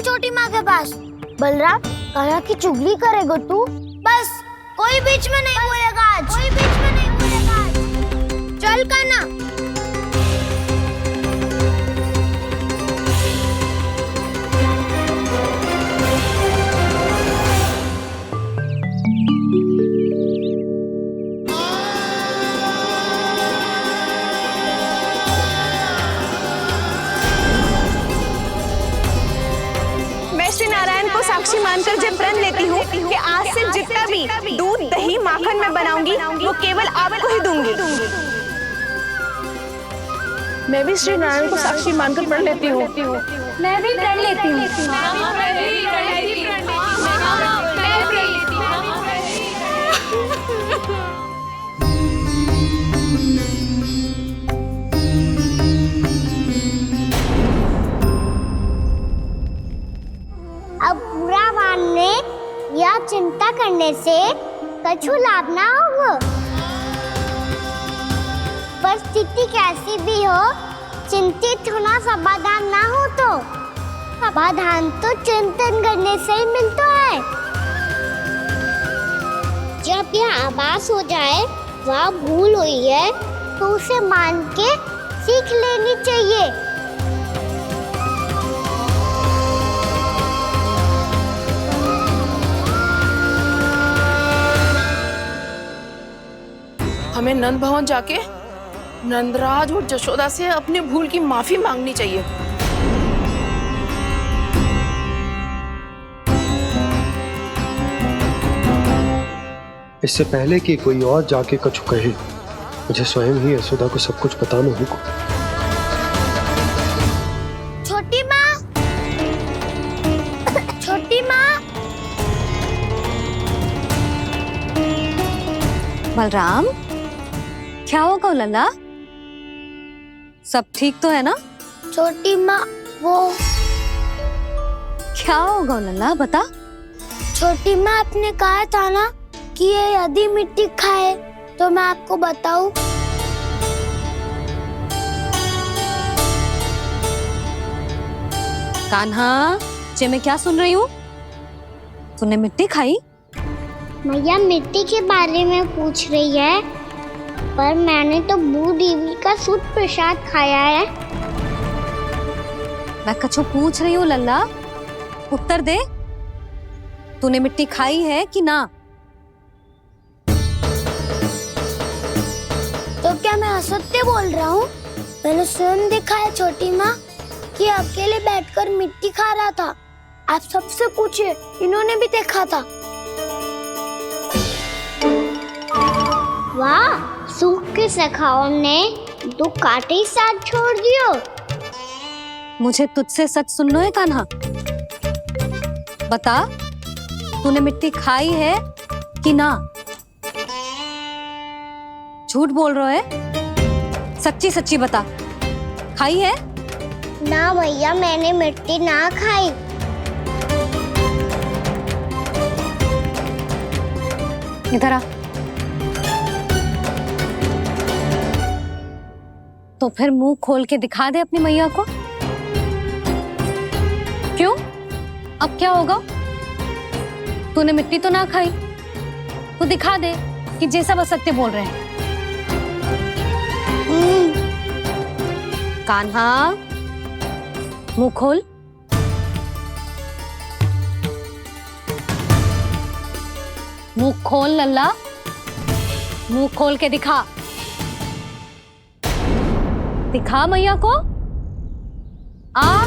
छोटी माँ के पास। बलराम, कान्हा की चुगली करेगा तू? बस, कोई बीच में नहीं बोलेगा आज। कोई बीच में नहीं बोलेगा आज। चल कान्हा। साक्षी मानकर जब प्रण लेती हूँ कि आज से जितना भी दूध दही माखन मैं बनाऊंगी वो केवल आपको ही दूंगी। मैं भी श्री नारायण को साक्षी मानकर प्रण लेती हूँ। मैं भी प्रण लेती हूँ। अब बुरा मानने या चिंता करने से कछु लाभ ना होगा। परिस्थिति कैसी भी हो, चिंतित होना समाधान ना हो तो समाधान तो चिंतन करने से ही मिलता है। जब यह आभास हो जाए वह भूल हुई है तो उसे मान के सीख लेनी चाहिए। हमें नंद भवन जाके नंदराज और जशोदा से अपनी भूल की माफी मांगनी चाहिए। इससे पहले कि कोई और जाके कछु कहे, मुझे स्वयं ही यशोदा को सब कुछ बताना होगा। छोटी माँ, छोटी माँ। बलराम, क्या होगा लल्ला? सब ठीक तो है ना? छोटी माँ, वो क्या होगा लल्ला, बता। छोटी माँ, आपने कहा था ना कि ये यदि मिट्टी खाए तो मैं आपको बताऊं। कान्हा, जे मैं क्या सुन रही हूँ? तूने मिट्टी खाई? मैया मिट्टी के बारे में पूछ रही है, पर मैंने तो भू देवी का शुद्ध प्रसाद खाया है। मैं कछु पूछ रही हूँ लल्ला, उत्तर दे। तूने मिट्टी खाई है कि ना? तो क्या मैं असत्य बोल रहा हूँ? मैंने स्वयं देखा है छोटी माँ कि अकेले बैठकर मिट्टी खा रहा था। आप सबसे पूछिए, इन्होंने भी देखा था। वाह, सूख के सखाओं ने दो कांटे ही साथ छोड़ दियो। मुझे तुझसे सच सुनना है कान्हा। बता, तूने मिट्टी खाई है कि ना? झूठ बोल रहा है, सच्ची सच्ची बता, खाई है? ना भैया, मैंने मिट्टी ना खाई। इधर आ। तो फिर मुंह खोल के दिखा दे अपनी मैया को। क्यों? अब क्या होगा? तूने मिट्टी तो ना खाई, तो दिखा दे कि जे सब असत्य बोल रहे हैं। कान्हा, मुंह खोल। मुंह खोल लल्ला, मुंह खोल के दिखा। दिखा मैया को। आ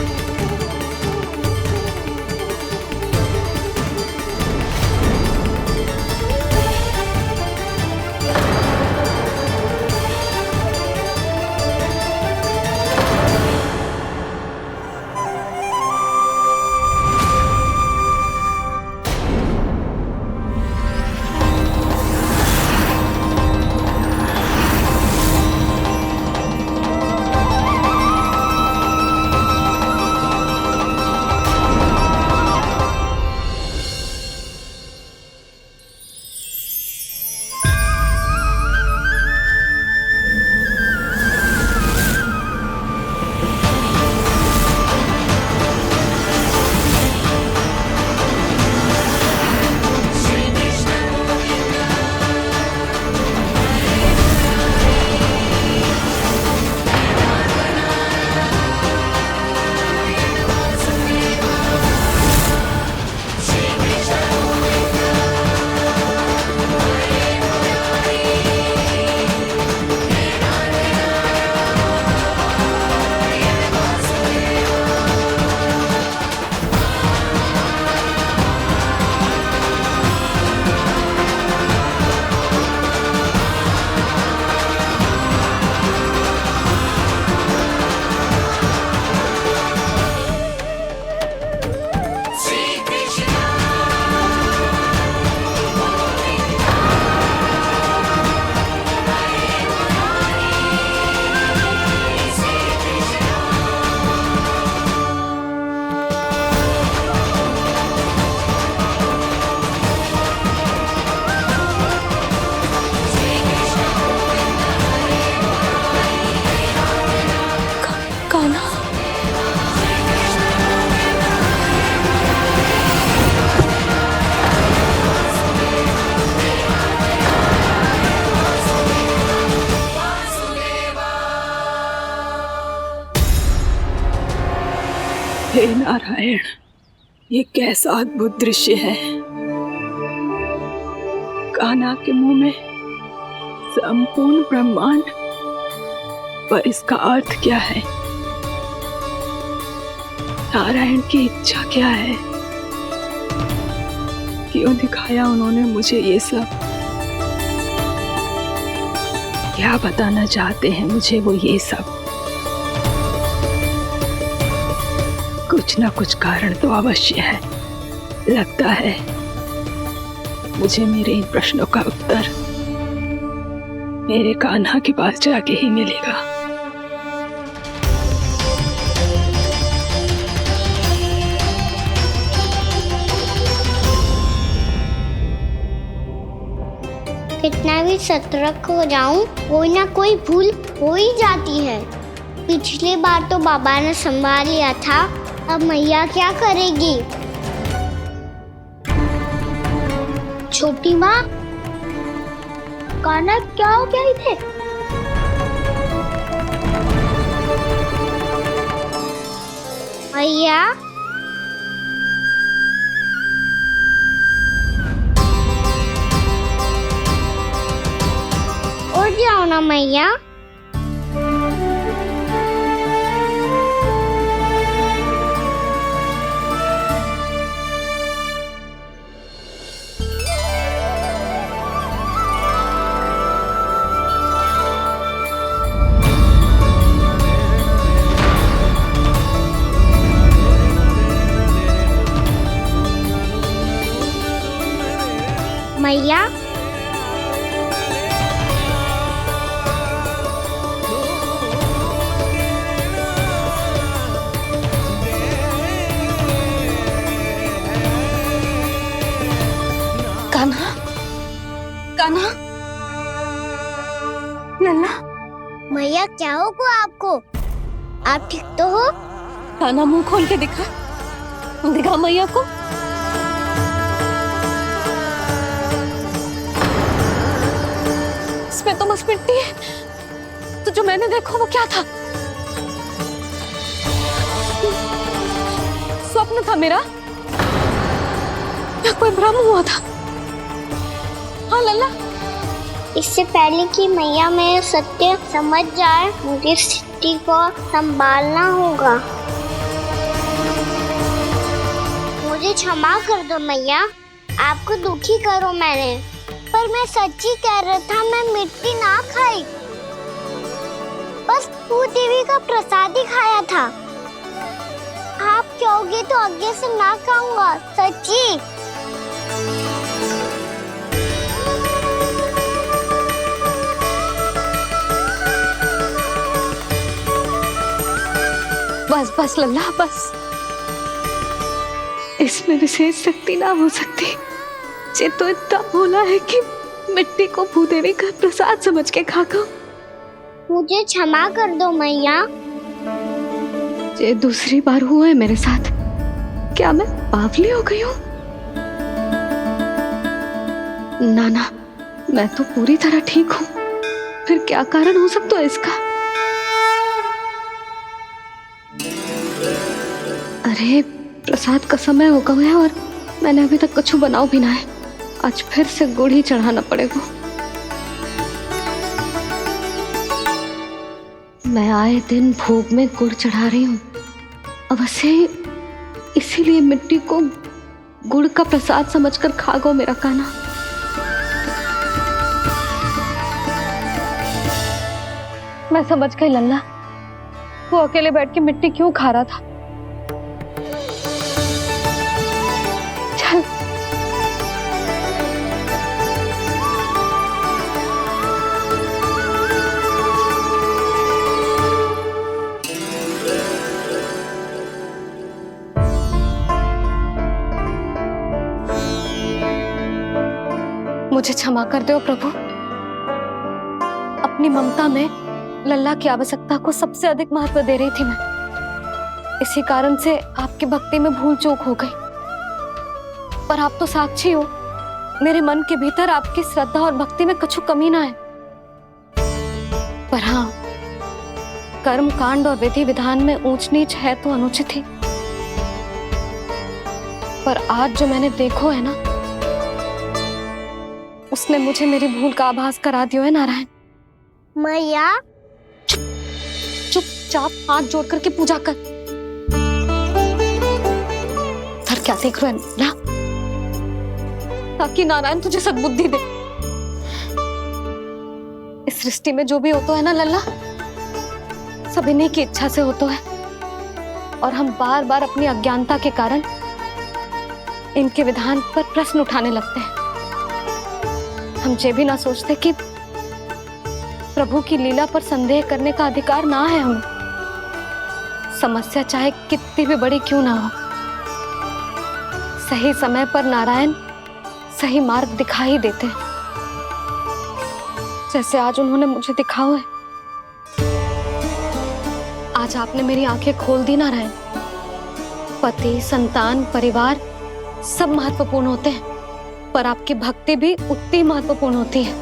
हे नारायण, ये कैसा अद्भुत दृश्य है। कान्हा के मुंह में संपूर्ण ब्रह्मांड, पर इसका अर्थ क्या है? नारायण की इच्छा क्या है? क्यों दिखाया उन्होंने मुझे ये सब? क्या बताना चाहते हैं मुझे वो ये सब? कुछ ना कुछ कारण तो अवश्य है। लगता है मुझे मेरे इन प्रश्नों का उत्तर मेरे कान्हा के पास जाके ही मिलेगा। कितना भी सतर्क हो जाऊं, कोई ना कोई भूल हो ही जाती है। पिछली बार तो बाबा ने संभाल लिया था, अब मैया क्या करेगी? छोटी माँ, कान्हा क्या हो गया इधर? मैया, उठ जाओ ना मैया। मैया, कान्हा, कान्हा, लल्ला, मैया क्या होगा आपको? आप ठीक तो हो? कान्हा मुंह खोल के दिखा, दिखा मैया को। इसमें तो बस मिट्टी है, तो जो मैंने देखा वो क्या था? स्वप्न था मेरा या कोई भ्रम हुआ था? हाँ लल्ला, इससे पहले कि मैया मेरे सत्य समझ जाए, मुझे स्थिति को संभालना होगा। मुझे क्षमा कर दो मैया, आपको दुखी करो मैंने, पर मैं सच्ची कह रहा था, मैं मिट्टी ना खाई, बस भूदेवी का प्रसाद ही खाया था। आप कहोगे तो आगे से ना खाऊंगा, सच्ची। बस बस लल्ला बस, इसमें विशेष शक्ति ना हो सकती। ये तो इतना भोला है कि मिट्टी को भूदेवी का प्रसाद समझ के खा गया। मुझे क्षमा कर दो मैया। ये दूसरी बार हुआ है मेरे साथ। क्या मैं बावली हो गई हूँ? ना ना, मैं तो पूरी तरह ठीक हूँ। फिर क्या कारण हो सकता है इसका? अरे प्रसाद का समय हो गया है और मैंने अभी तक कुछ बनाओ भी ना है। आज फिर से गुड़ ही चढ़ाना पड़ेगा। मैं आए दिन भोग में गुड़ चढ़ा रही हूँ, अवश्य इसीलिए मिट्टी को गुड़ का प्रसाद समझकर खा गो मेरा कान्हा। मैं समझ गई लल्ला, वो अकेले बैठ के मिट्टी क्यों खा रहा था। चल मुझे क्षमा कर दो प्रभु। अपनी ममता में लल्ला की आवश्यकता को सबसे अधिक महत्व दे रही थी मैं। इसी कारण से आपकी भक्ति में भूल चूक हो गई। पर आप तो साक्षी हो, मेरे मन के भीतर आपकी श्रद्धा और भक्ति में कुछ कमी ना है। पर हाँ, कर्म कांड और विधि विधान में ऊंच नीच है तो अनुचित ही। पर आज जो मैंने देखो है ना, उसने मुझे मेरी भूल का आभास करा दियो है नारायण। मैया चुपचाप हाथ जोड़ करके पूजा कर। सर क्या देख रहे हैं ना, ताकि नारायण तुझे सद्बुद्धि दे। इस सृष्टि में जो भी होता है ना लल्ला, सब इन्हीं की इच्छा से होता है, और हम बार बार अपनी अज्ञानता के कारण इनके विधान पर प्रश्न उठाने लगते हैं। हम ये भी ना सोचते कि प्रभु की लीला पर संदेह करने का अधिकार ना है हमें, समस्या चाहे कितनी भी बड़ी क्यों ना हो। सही समय पर नारायण सही मार्ग दिखा ही देते हैं, जैसे आज उन्होंने मुझे दिखाओ है। आज आपने मेरी आंखें खोल दी नारायण। पति, संतान, परिवार सब महत्वपूर्ण होते हैं, पर आपकी भक्ति भी उतनी महत्वपूर्ण होती है।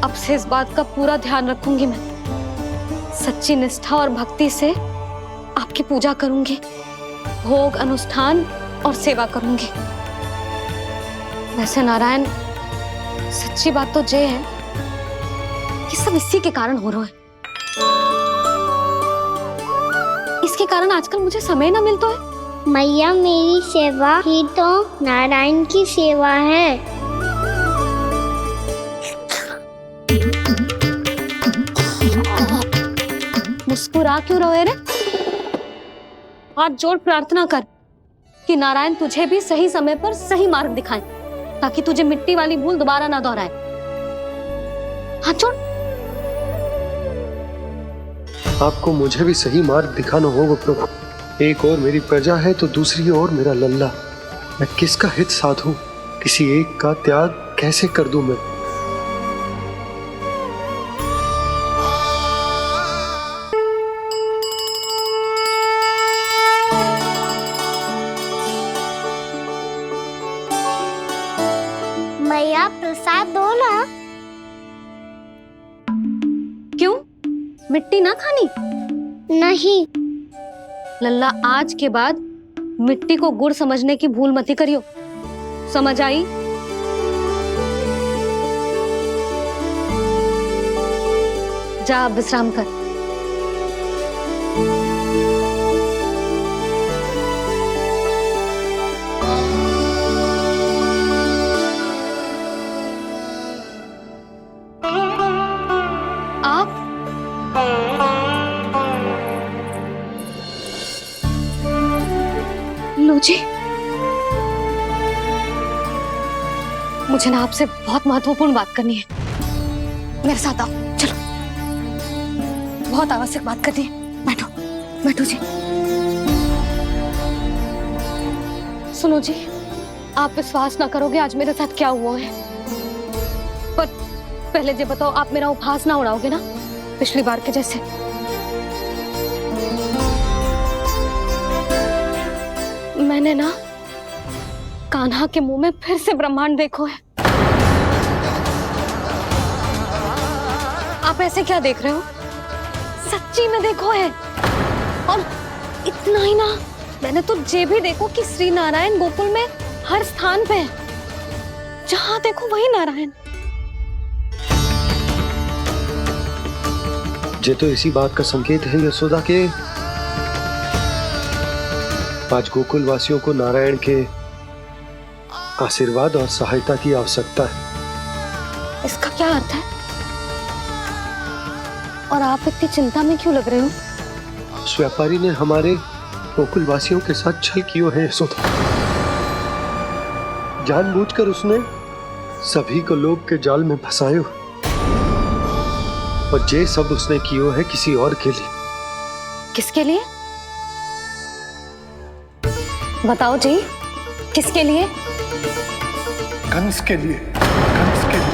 अब से इस बात का पूरा ध्यान रखूंगी मैं। सच्ची निष्ठा और भक्ति से आपकी पूजा करूंगी, भोग, अनुष्ठान और सेवा करूंगी। वैसे नारायण, सच्ची बात तो ये है कि सब इसी के कारण हो रहा है। इसके कारण आजकल मुझे समय ना मिलता है। मैया, मेरी सेवा ही तो नारायण की सेवा है। मुस्कुरा क्यों रहे रे? हाथ जोड़ प्रार्थना कर कि नारायण तुझे भी सही समय पर सही मार्ग दिखाएं, ताकि तुझे मिट्टी वाली भूल दोबारा ना दोहराए। हाथ जोड़। आपको मुझे भी सही मार्ग दिखाना होगा प्रभु। एक और मेरी प्रजा है तो दूसरी ओर मेरा लल्ला। मैं किसका हित साधूं? किसी एक का त्याग कैसे कर दूं मैं? मैया, प्रसाद दो ना। क्यों? मिट्टी ना खानी? नहीं। लल्ला, आज के बाद मिट्टी को गुड़ समझने की भूल मत करियो। समझ आई? जा विश्राम कर। आप लो जी, मुझे ना आपसे बहुत महत्वपूर्ण बात करनी है। मेरे साथ आओ, चलो। बहुत आवश्यक बात करनी है। बैठो, बैठो जी। सुनो जी, आप विश्वास ना करोगे आज मेरे साथ क्या हुआ है। पर पहले ये बताओ, आप मेरा उपहास ना उड़ाओगे ना, पिछली बार के जैसे? मैंने ना कान्हा के मुंह में फिर से ब्रह्मांड देखो है। आप ऐसे क्या देख रहे हो? सच्ची में देखो है। और इतना ही ना, मैंने तो ये भी देखो कि श्री नारायण गोकुल में हर स्थान पे है। जहां देखो वही नारायण। ये तो इसी बात का संकेत है यशोदा के आज गोकुल वासियों को नारायण के आशीर्वाद और सहायता की आवश्यकता है। इसका क्या अर्थ है? और आप इतनी चिंता में क्यों लग रहे हो? उस व्यापारी ने हमारे गोकुल वासियों के साथ छल कियो है यशोदा। जानबूझकर उसने सभी को लोभ के जाल में फंसायो, और ये सब उसने कियो है किसी और के लिए। किसके लिए? बताओ जी, किसके लिए? कंस के लिए। कंस के लिए।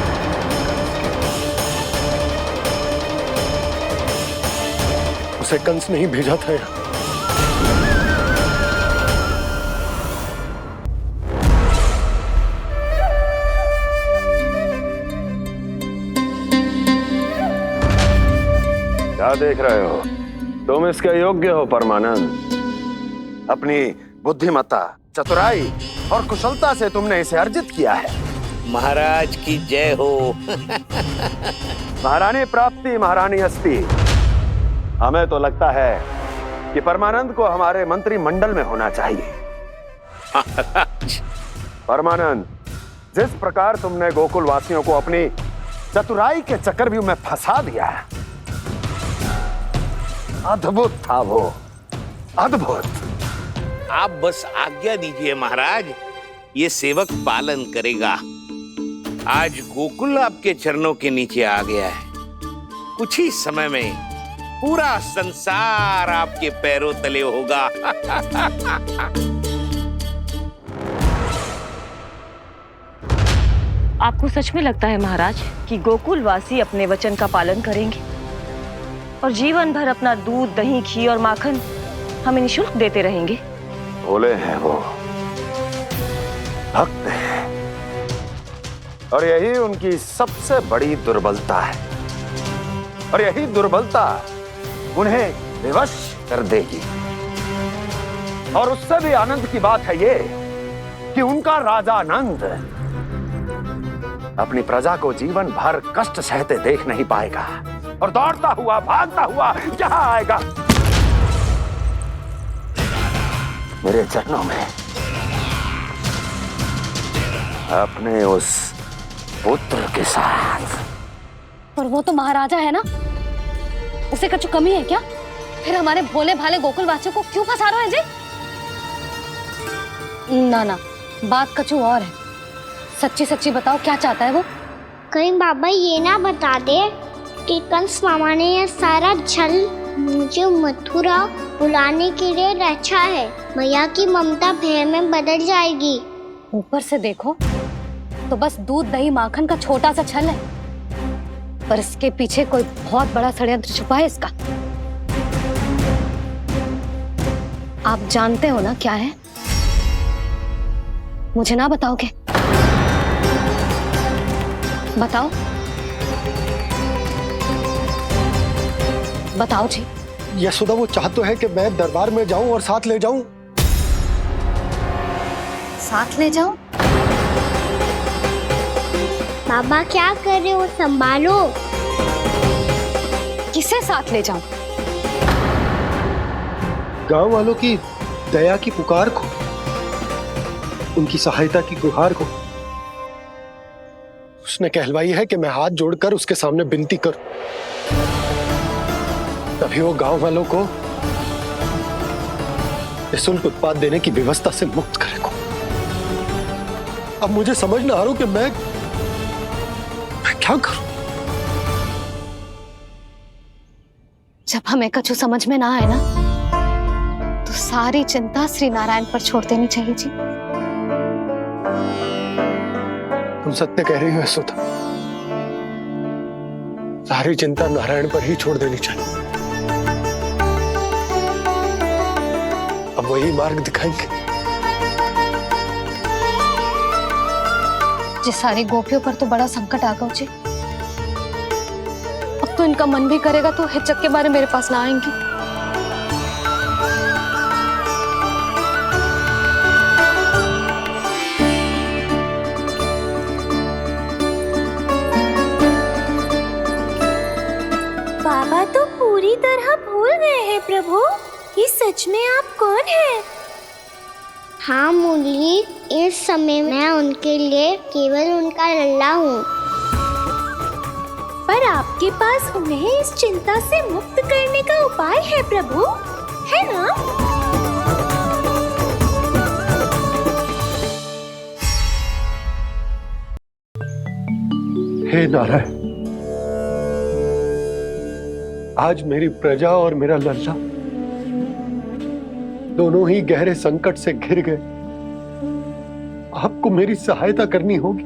उसे कंस नहीं भेजा था यहाँ। क्या देख रहे हो? तुम इसके योग्य हो परमानंद। अपनी बुद्धिमत्ता, चतुराई और कुशलता से तुमने इसे अर्जित किया है। महाराज की जय हो। महारानी प्राप्ति महारानी हस्ती। हमें तो लगता है कि परमानंद को हमारे मंत्रिमंडल में होना चाहिए। परमानंद, जिस प्रकार तुमने गोकुल वासियों को अपनी चतुराई के चक्रव्यूह में फंसा दिया है, अद्भुत था वो, अद्भुत। आप बस आज्ञा दीजिए महाराज, ये सेवक पालन करेगा। आज गोकुल आपके चरणों के नीचे आ गया है। कुछ ही समय में पूरा संसार आपके पैरों तले होगा। आपको सच में लगता है महाराज कि गोकुल वासी अपने वचन का पालन करेंगे और जीवन भर अपना दूध, दही, घी और माखन हमें निःशुल्क देते रहेंगे? भोले हैं वो, भक्त हैं, और यही उनकी सबसे बड़ी दुर्बलता है। और यही दुर्बलता उन्हें विवश कर देगी। और उससे भी आनंद की बात है ये कि उनका राजा नंद अपनी प्रजा को जीवन भर कष्ट सहते देख नहीं पाएगा और दौड़ता हुआ, भागता हुआ यहां आएगा मेरे चरणों में, अपने उस पुत्र के साथ। पर वो तो महाराजा है ना, उसे कुछ कमी है क्या? फिर हमारे भोले भाले गोकुल वासियों को क्यों फंसा रहे हैं जी? ना ना, बात कछु और है। सच्ची सच्ची बताओ, क्या चाहता है वो? कहीं बाबा ये ना बता दे कि कंस मामा ने यह सारा छल मुझे मथुरा बुलाने के लिए रचा है। मैया की ममता भय में बदल जाएगी। ऊपर से देखो तो बस दूध, दही, माखन का छोटा सा छल है, पर इसके पीछे कोई बहुत बड़ा षड्यंत्र छुपा है इसका। आप जानते हो ना क्या है? मुझे ना बताओगे? बताओ बताओ जी। यशोदा, वो चाह तो है कि मैं दरबार में जाऊं और साथ ले जाऊं। साथ ले जाऊं? बाबा क्या कर रहे हो, संभालो। किसे साथ ले जाऊं? गांव वालों की दया की पुकार को, उनकी सहायता की गुहार को। उसने कहलवाई है कि मैं हाथ जोड़कर उसके सामने विनती करूं, तभी वो गांव वालों को निःशुल्क उत्पाद देने की व्यवस्था से मुक्त करेगा। अब मुझे समझ ना आ रहा कि मैं क्या करूं। जब हमें कछु समझ में ना आए ना, तो सारी चिंता श्री नारायण पर छोड़ देनी चाहिए जी। तुम सत्य कह रही हो यशोदा, सारी चिंता नारायण पर ही छोड़ देनी चाहिए। अब वही मार्ग दिखाएंगे। जिस सारी गोपियों पर तो बड़ा संकट आ गया जी। अब तो इनका मन भी करेगा तो हिचक के बारे मेरे पास ना आएंगी। बाबा तो पूरी तरह भूल गए हैं प्रभु, ये सच में आप कौन हैं? हाँ मुरली, इस समय मैं उनके लिए केवल उनका लल्ला हूँ। पर आपके पास उन्हें इस चिंता से मुक्त करने का उपाय है प्रभु, है ना? हे नारायण, आज मेरी प्रजा और मेरा लल्ला दोनों ही गहरे संकट से घिर गए। आपको मेरी सहायता करनी होगी।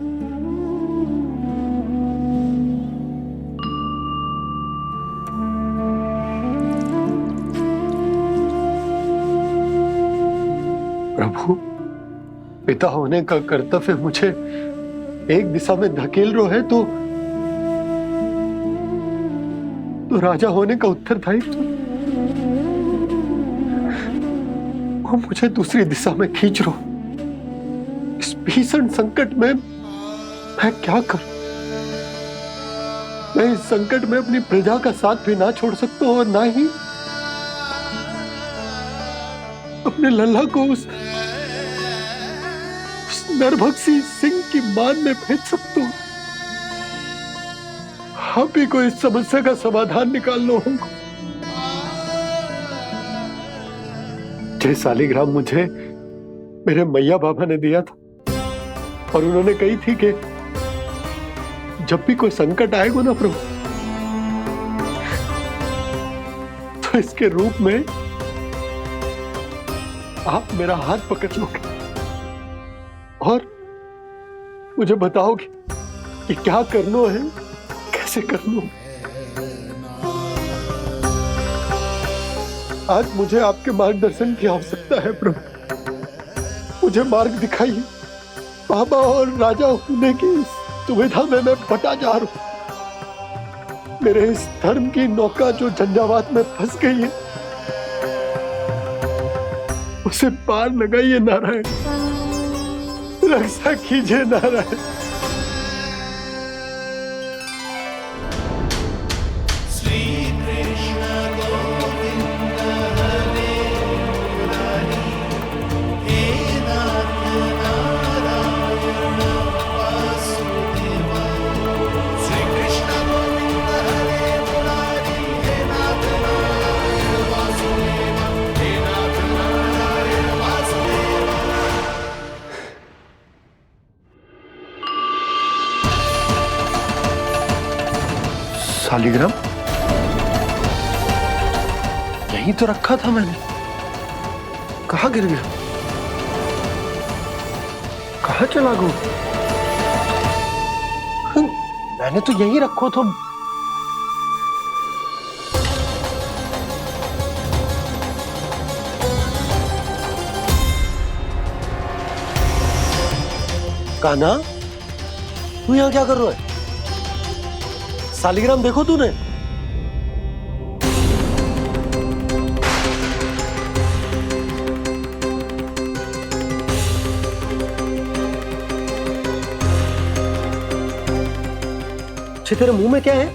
प्रभु, पिता होने का कर्तव्य मुझे एक दिशा में धकेल रहा है तो राजा होने का उत्तरदायित्व वो मुझे दूसरी दिशा में खींच रहे हो। इस भीषण संकट में मैं क्या करूं? मैं इस संकट में अपनी प्रजा का साथ भी ना छोड़ सकता हूं और ना ही अपने लल्ला को उस नरभक्षी सिंह की मान में भेज सकता हूं। आप ही को इस समस्या का समाधान निकालना होगा। जय शालिग्राम मुझे मेरे मैया बाबा ने दिया था और उन्होंने कही थी कि जब भी कोई संकट आएगा ना प्रभु, तो इसके रूप में आप मेरा हाथ पकड़ लोगे और मुझे बताओगे कि क्या करना है, कैसे करना है। आज मुझे आपके मार्गदर्शन की आवश्यकता है प्रभु। मुझे मार्ग दिखाइए। बाबा और राजा होने की इस दुविधा में मैं बटा जा रहा हूं। मेरे इस धर्म की नौका जो झंझावात में फंस गई है, उसे पार लगाइए नारायण, रक्षा कीजिए नारायण। शालिग्राम यहीं तो रखा था मैंने, कहाँ गिर गया? कहाँ चला गया? मैंने तो यहीं रखो तो। कान्हा, तू यहाँ क्या कर रहा है? शालिग्राम देखो तूने? अच्छे, तेरे मुंह में क्या है?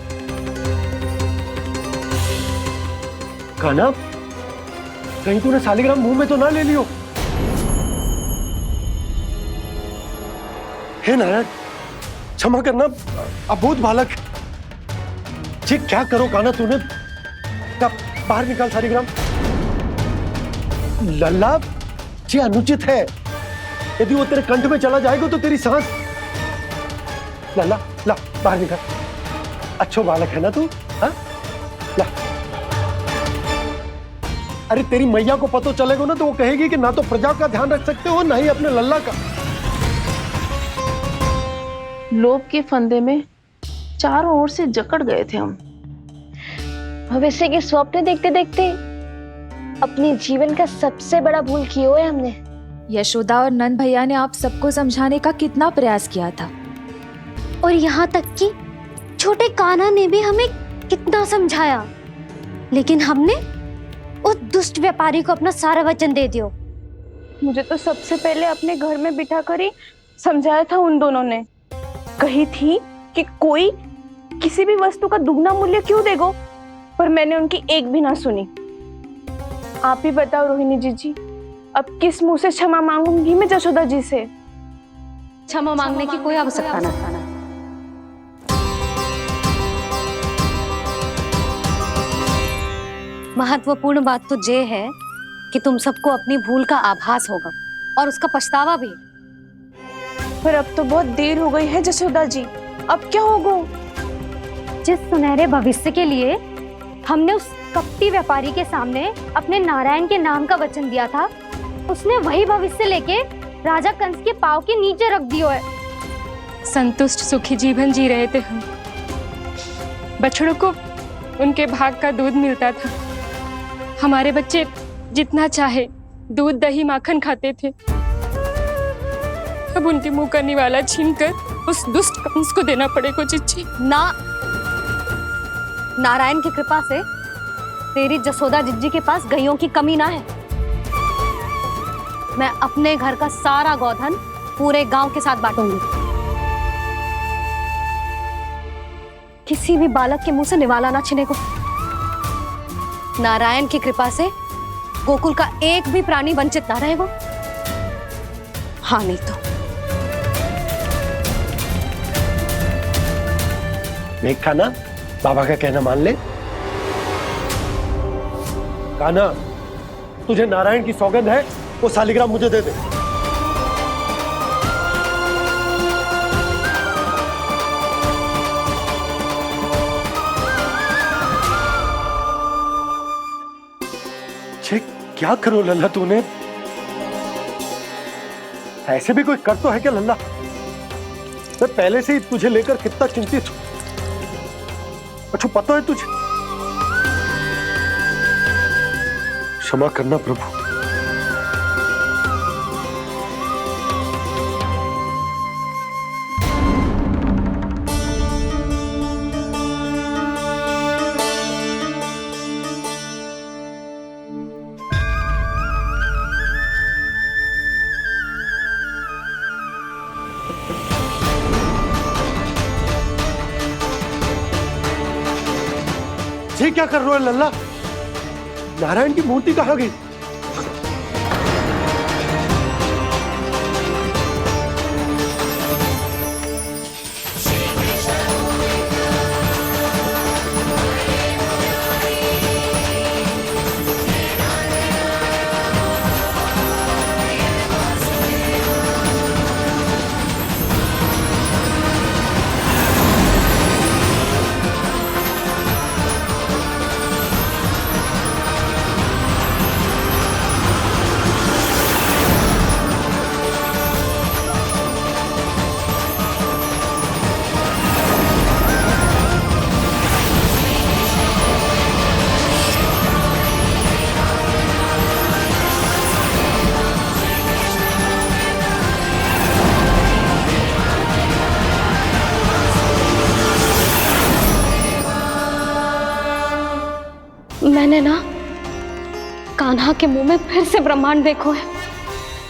कान्हा, कहीं तूने शालिग्राम मुंह में तो ना ले लियो? हे नारायण, क्षमा करना, अबोध बालक। जी क्या करो कान्हा तूने? बाहर निकाल शालिग्राम। लल्ला, जी अनुचित है। यदि वो तेरे कंठ में चला जाएगा तो तेरी सांस। लल्ला, ला बाहर निकाल। अच्छो बालक है ना तू? हाँ, ला। अरे तेरी मैया को पता चलेगा ना तो वो कहेगी कि ना तो प्रजा का ध्यान रख सकते हो, ना ही अपने लल्ला का। लोभ के फंदे में चारों ओर से जकड़ गए थे हम। भविष्य के स्वप्न देखते देखते अपने जीवन का सबसे बड़ा भूल किया है हमने। यशोदा और नंद भैया ने आप सबको समझाने का कितना प्रयास किया था, और यहाँ तक कि छोटे कान्हा ने भी हमें कितना समझाया, लेकिन हमने उस दुष्ट व्यापारी को अपना सारा वचन दे दिया। मुझे तो सबसे पहले अपने घर में बिठा कर ही समझाया था उन दोनों ने। कही थी कि कोई किसी भी वस्तु का दुगना मूल्य क्यों देगा, पर मैंने उनकी एक भी ना सुनी। आप ही बताओ रोहिणी जी, अब किस मुंह से क्षमा मांगूंगी मैं जशोदा जी से? क्षमा मांगने की कोई आवश्यकता ना। महत्वपूर्ण बात तो ये है कि तुम सबको अपनी भूल का आभास होगा और उसका पछतावा भी। पर अब तो बहुत देर हो गई है जशोदा जी, अब क्या होगा? जिस सुनहरे भविष्य के लिए हमने उस कपटी व्यापारी के सामने अपने नारायण के नाम का वचन दिया था, उसने वही भविष्य लेके राजा कंस के पांव के नीचे रख दिया है। संतुष्ट सुखी जीवन जी रहे थे हम। बछड़ों को उनके भाग का दूध मिलता था। हमारे बच्चे जितना चाहे दूध दही माखन खाते थे। अब उनके मुंह का निवाला छीनकर उस दुष्ट कंस को देना पड़ेगा चिच्ची। ना, नारायण की कृपा से तेरी जसोदा जिज्जी के पास गईयों की कमी ना है। मैं अपने घर का सारा गोधन पूरे गांव के साथ बांटूंगी। किसी भी बालक के मुंह से निवाला ना छिने को। नारायण की कृपा से गोकुल का एक भी प्राणी वंचित ना रहेगा। हाँ नहीं तो देख कान्हा, बाबा का कहना मान ले। कान्हा, तुझे नारायण की सौगंध है, वो शालिग्राम मुझे दे दे। क्या करो लल्ला तूने? ऐसे भी कोई कर तो है क्या लल्ला? मैं पहले से ही तुझे लेकर कितना चिंतित हूं। अच्छा पता है तुझे? क्षमा करना प्रभु। ये क्या कर रहे हो लल्ला? नारायण की मूर्ति कहाँ गई? मैंने ना कान्हा के मुंह में फिर से ब्रह्मांड देखो है।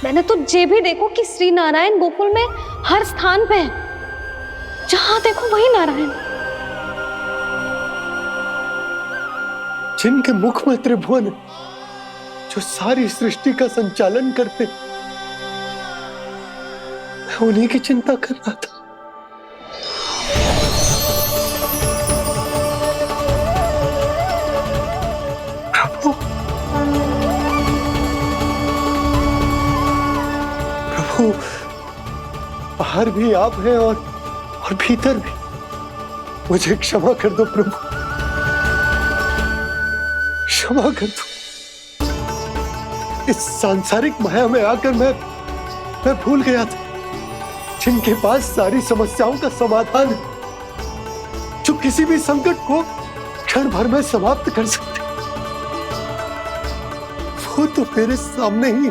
मैंने तो ये भी देखो कि श्री नारायण गोकुल में हर स्थान पे है। जहां देखो वही नारायण। जिनके मुख में त्रिभुवन है, जो सारी सृष्टि का संचालन करते, मैं उन्हीं की चिंता कर रहा था। प्रभु, बाहर भी आप हैं और भीतर भी। मुझे क्षमा कर दो प्रभु, क्षमा कर दो। इस सांसारिक माया में आकर मैं भूल गया था जिनके पास सारी समस्याओं का समाधान है, जो किसी भी संकट को क्षण भर में समाप्त कर सकते, वो तो मेरे सामने ही।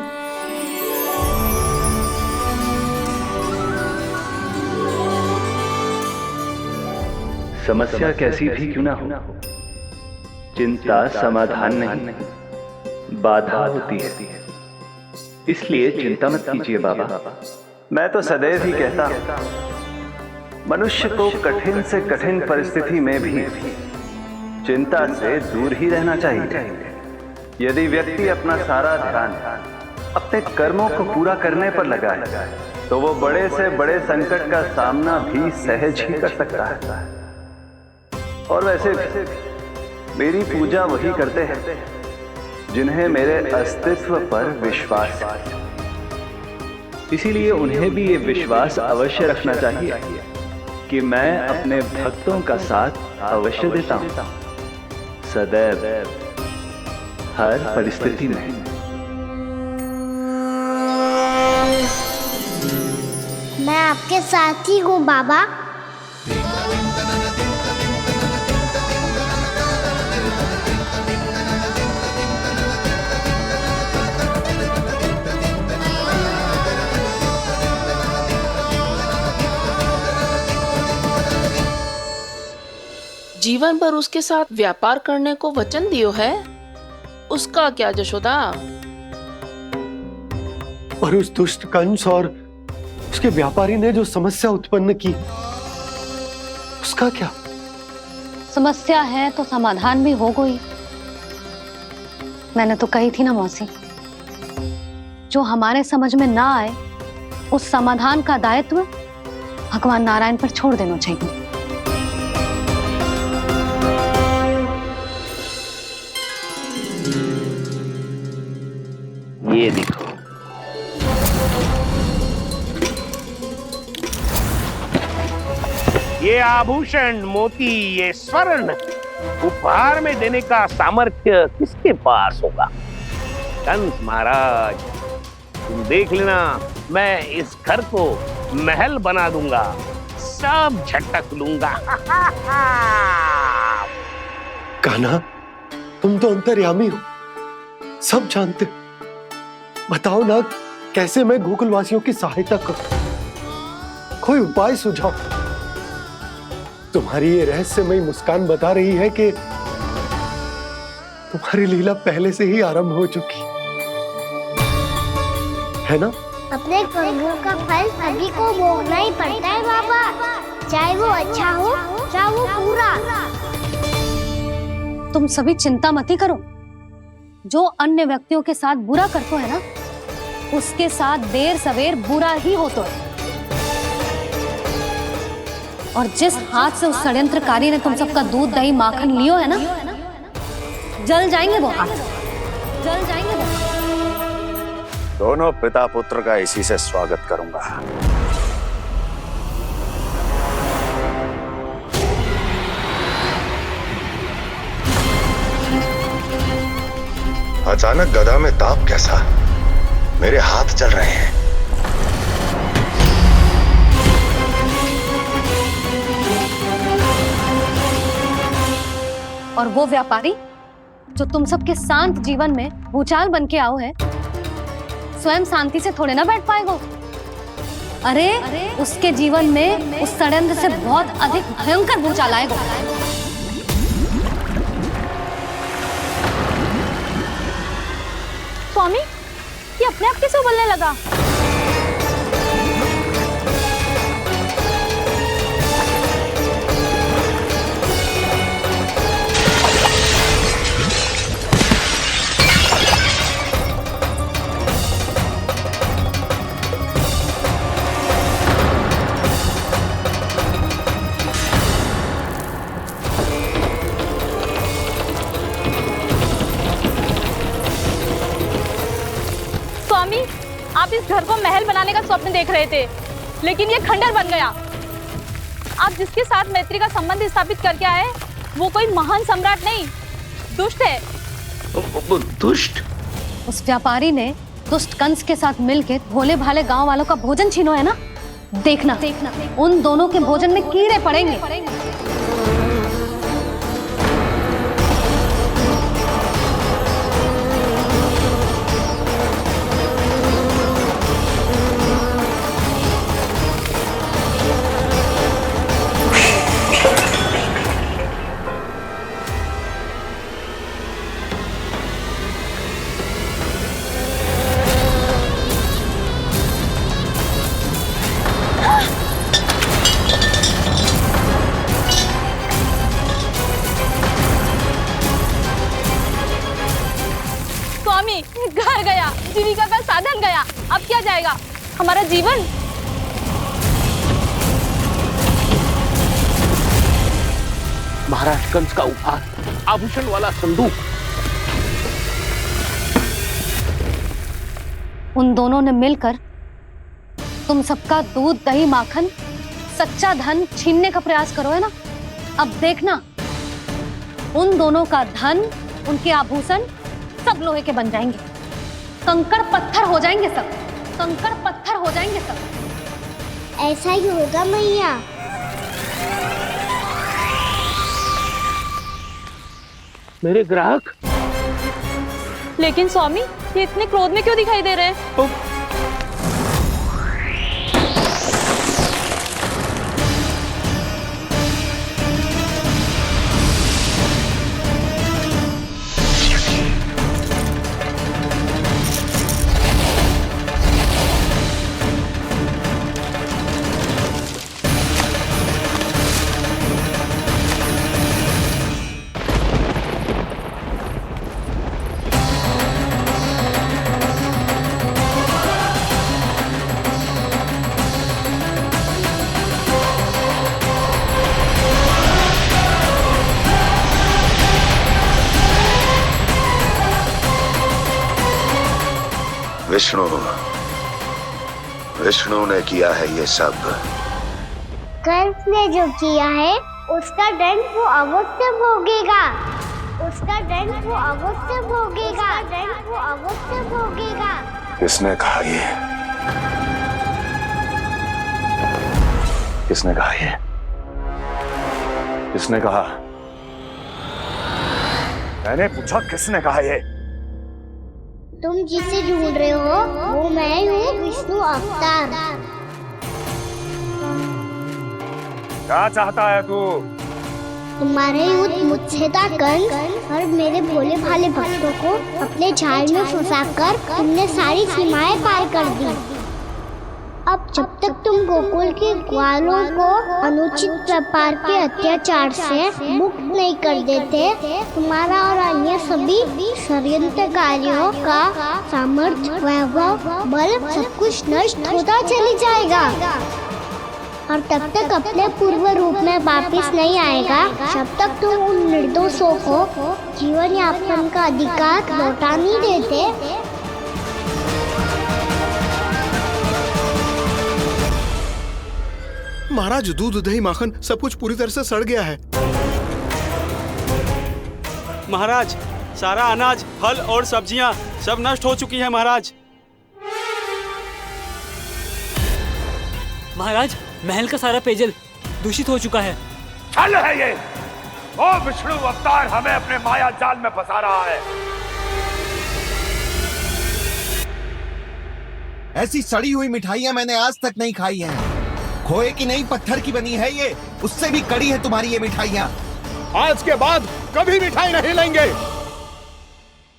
समस्या कैसी भी क्यों ना हो, चिंता समाधान नहीं, बाधा होती है। इसलिए चिंता मत कीजिए बाबा। मैं तो सदैव ही कहता हूं, मनुष्य को कठिन से कठिन परिस्थिति में भी चिंता से दूर ही रहना चाहिए। यदि व्यक्ति अपना सारा ध्यान अपने कर्मों को पूरा करने पर लगाए, तो वो बड़े से बड़े संकट का सामना भी सहज ही कर सकता है। और वैसे भी मेरी पूजा वही करते हैं जिन्हें मेरे अस्तित्व पर विश्वास है। इसीलिए उन्हें भी ये विश्वास अवश्य रखना चाहिए कि मैं अपने भक्तों का साथ अवश्य देता हूं, सदैव, हर परिस्थिति में। मैं आपके साथ ही हूँ बाबा। जीवन भर उसके साथ व्यापार करने को वचन दियो है, उसका क्या जशोदा? और उस दुष्ट कंस और उसके व्यापारी ने जो समस्या उत्पन्न की, उसका क्या? समस्या है तो समाधान भी होगा ही। मैंने तो कही थी ना मौसी, जो हमारे समझ में ना आए उस समाधान का दायित्व भगवान नारायण पर छोड़ देना चाहिए। ये देखो, ये आभूषण, मोती, ये स्वर्ण उपहार में देने का सामर्थ्य किसके पास होगा? कंस महाराज, तुम देख लेना, मैं इस घर को महल बना दूंगा, सब झटक लूंगा। कान्हा, तुम तो अंतर्यामी हो, सब जानते हो। बताओ ना, कैसे मैं गोकुलवासियों की सहायता करूं? कोई उपाय सुझाओ। तुम्हारी ये रहस्यमयी मुस्कान बता रही है कि तुम्हारी लीला पहले से ही आरंभ हो चुकी है ना? अपने कर्मों का फल सभी को भोगना ही पड़ता है बाबा, चाहे वो अच्छा हो चाहे वो बुरा। तुम सभी चिंता मत ही करो। जो अन्य व्यक्तियों के साथ बुरा करते है ना, उसके साथ देर सवेर बुरा ही होता है। और जिस हाथ से उस षड्यंत्रकारी ने तुम सबका दूध दही माखन लियो है ना, जल जाएंगे वो हाथ, जल जाएंगे वो हाथ। दोनों पिता पुत्र का इसी से स्वागत करूंगा। अचानक गदा में ताप कैसा? मेरे हाथ चल रहे हैं। और वो व्यापारी जो तुम सबके शांत जीवन में भूचाल बन के आओ है, स्वयं शांति से थोड़े ना बैठ पाएगा। अरे उसके जीवन में उस षड्यंत्र से बहुत अधिक भयंकर भूचाल आएगा। स्वामी, ये अपने आप कैसे उबलने लगा? स्वामी, आप इस घर को महल बनाने का स्वप्न देख रहे थे, लेकिन ये खंडर बन गया। आप जिसके साथ मैत्री का संबंध स्थापित करके आए, वो कोई महान सम्राट नहीं, दुष्ट है। दुष्ट? उस व्यापारी ने दुष्ट कंस के साथ मिलकर भोले भाले गांव वालों का भोजन छीनो है ना, देखना उन दोनों के भोजन में कीड़े पड़ेंगे। घर गया, जीविका का साधन गया, अब क्या जाएगा हमारा जीवन? महाराज कंस का उपहार, आभूषण वाला संदूक। उन दोनों ने मिलकर तुम सबका दूध दही माखन सच्चा धन छीनने का प्रयास करो है ना। अब देखना, उन दोनों का धन, उनके आभूषण सब लोहे के बन जाएंगे, कंकड़ पत्थर हो जाएंगे सब, कंकड़ पत्थर हो जाएंगे सब। ऐसा ही होगा मैया। मेरे ग्राहक? लेकिन स्वामी, ये इतने क्रोध में क्यों दिखाई दे रहे हैं? विष्णु ने किया है ये सब। कंस ने जो किया है उसका दंड वो अवश्य भोगेगा। उसका दंड वो अवश्य भोगेगा। दंड वो अवश्य भोगेगा। किसने कहा ये? किसने कहा ये? किसने कहा? मैंने पूछा किसने कहा ये? तुम जिसे ढूंढ रहे हो वो मैं हूँ, विष्णु अवतार। क्या चाहता है तू? तुम्हारे युद्ध मुझसे था कंस, और मेरे भोले भाले भक्तों को अपने जाल में फंसाकर तुमने सारी सीमाएं पार कर दी। अब जब तक तुम गोकुल के ग्वालों को अनुचित प्रकार के अत्याचार से मुक्त नहीं कर देते, तुम्हारा और अन्य सभी षड्यंत्रकारियों का सामर्थ्य, वैभव, बल सब कुछ नष्ट होता चली जाएगा। और तब तक अपने पूर्व रूप में वापस नहीं आएगा जब तक तुम उन निर्दोषों को जीवन यापन का अधिकार लौटा नहीं देते। महाराज, दूध, दही, माखन सब कुछ पूरी तरह से सड़ गया है। महाराज, सारा अनाज, फल और सब्जियां सब नष्ट हो चुकी है महाराज। महाराज, महल का सारा पेयजल दूषित हो चुका है। छल है ये। ओ विष्णु अवतार हमें अपने माया जाल में फंसा रहा है। ऐसी सड़ी हुई मिठाइयां मैंने आज तक नहीं खाई हैं। खोए की नहीं, पत्थर की बनी है ये, उससे भी कड़ी है तुम्हारी ये मिठाइयां। आज के बाद कभी मिठाई नहीं लेंगे।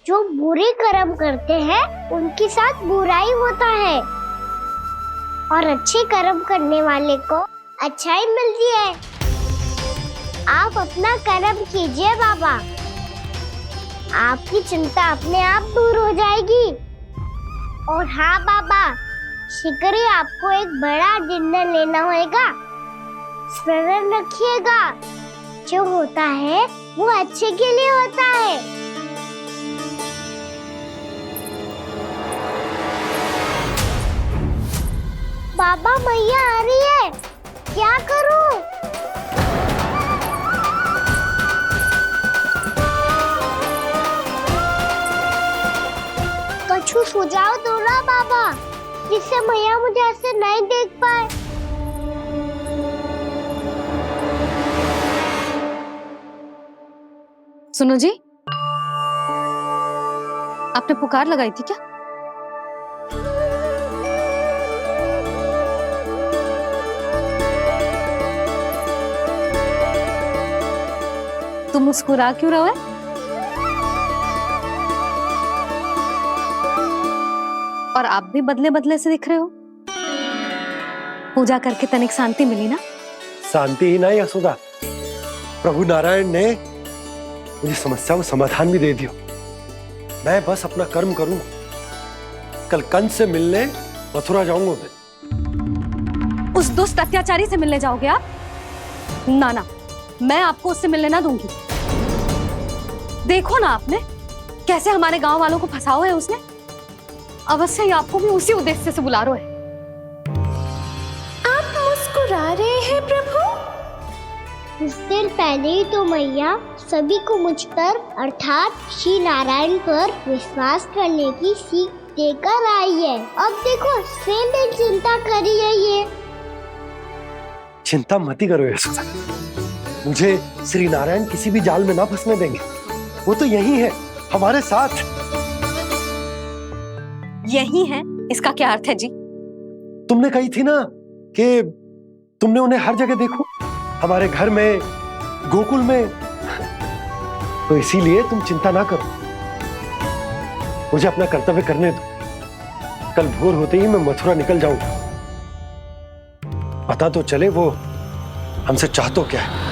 जो बुरे कर्म करते हैं उनके साथ बुराई होता है, और अच्छे कर्म करने वाले को अच्छाई मिलती है। आप अपना कर्म कीजिए बाबा, आपकी चिंता अपने आप दूर हो जाएगी। और हाँ बाबा, शीघ्र ही आपको एक बड़ा डिनर लेना होगा। स्मरण रखिएगा, जो होता है वो अच्छे के लिए होता है। बाबा, मैया आ रही है, क्या करूं? कछु सुझाव दो ना बाबा, जिससे मैया मुझे ऐसे नहीं देख पाए। सुनो जी, आपने पुकार लगाई थी क्या? तुम मुस्कुरा क्यों रहे हो? और आप भी बदले बदले से दिख रहे हो। पूजा करके तनिक शांति मिली ना? शांति ही नहीं यशोदा, प्रभु नारायण ने मुझे समस्या को समाधान भी दे दिया। मैं बस अपना कर्म करूं। कल कंस से मिलने मथुरा जाऊंगा मैं। उस दुष्ट अत्याचारी से मिलने जाओगे आप? ना ना, मैं आपको उससे मिलने ना दूंगी। देखो ना आपने कैसे हमारे गांव वालों को फंसाओ है उसने। अवश्य ही आपको भी उसी उद्देश्य से बुला रहा है। आप मुस्कुरा रहे हैं प्रभु? कुछ देर पहले ही तो मैया सभी को मुझ पर अर्थात श्री नारायण पर विश्वास करने की सीख देकर आई है। अब देखो स्वयं भी चिंता करी है ये। चिंता मत करो यशोदा, मुझे श्री नारायण किसी भी जाल में ना फंसने देंगे। वो तो यही है हमारे साथ। यही है, इसका क्या अर्थ है जी? तुमने कही थी ना कि तुमने उन्हें हर जगह देखो, हमारे घर में, गोकुल में। तो इसीलिए तुम चिंता ना करो, मुझे अपना कर्तव्य करने दो। कल भोर होते ही मैं मथुरा निकल जाऊंगा। पता तो चले वो हमसे चाहतो क्या है।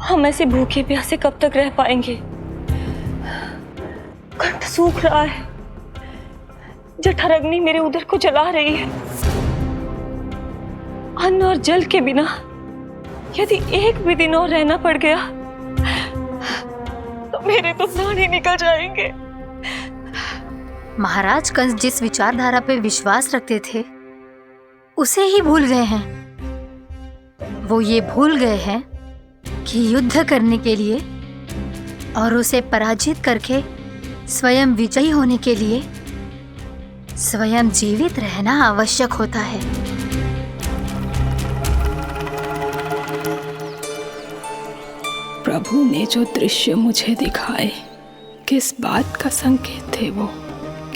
हम ऐसे भूखे प्यासे कब तक रह पाएंगे? कंठ सूख रहा है, जठराग्नि मेरे उदर को जला रही है। अन्न और जल के बिना यदि एक भी दिन और रहना पड़ गया तो मेरे तो प्राण ही निकल जाएंगे। महाराज कंस जिस विचारधारा पे विश्वास रखते थे उसे ही भूल गए हैं। वो ये भूल गए हैं कि युद्ध करने के लिए और उसे पराजित करके स्वयं विजयी होने के लिए स्वयं जीवित रहना आवश्यक होता है। प्रभु ने जो दृश्य मुझे दिखाए किस बात का संकेत थे वो?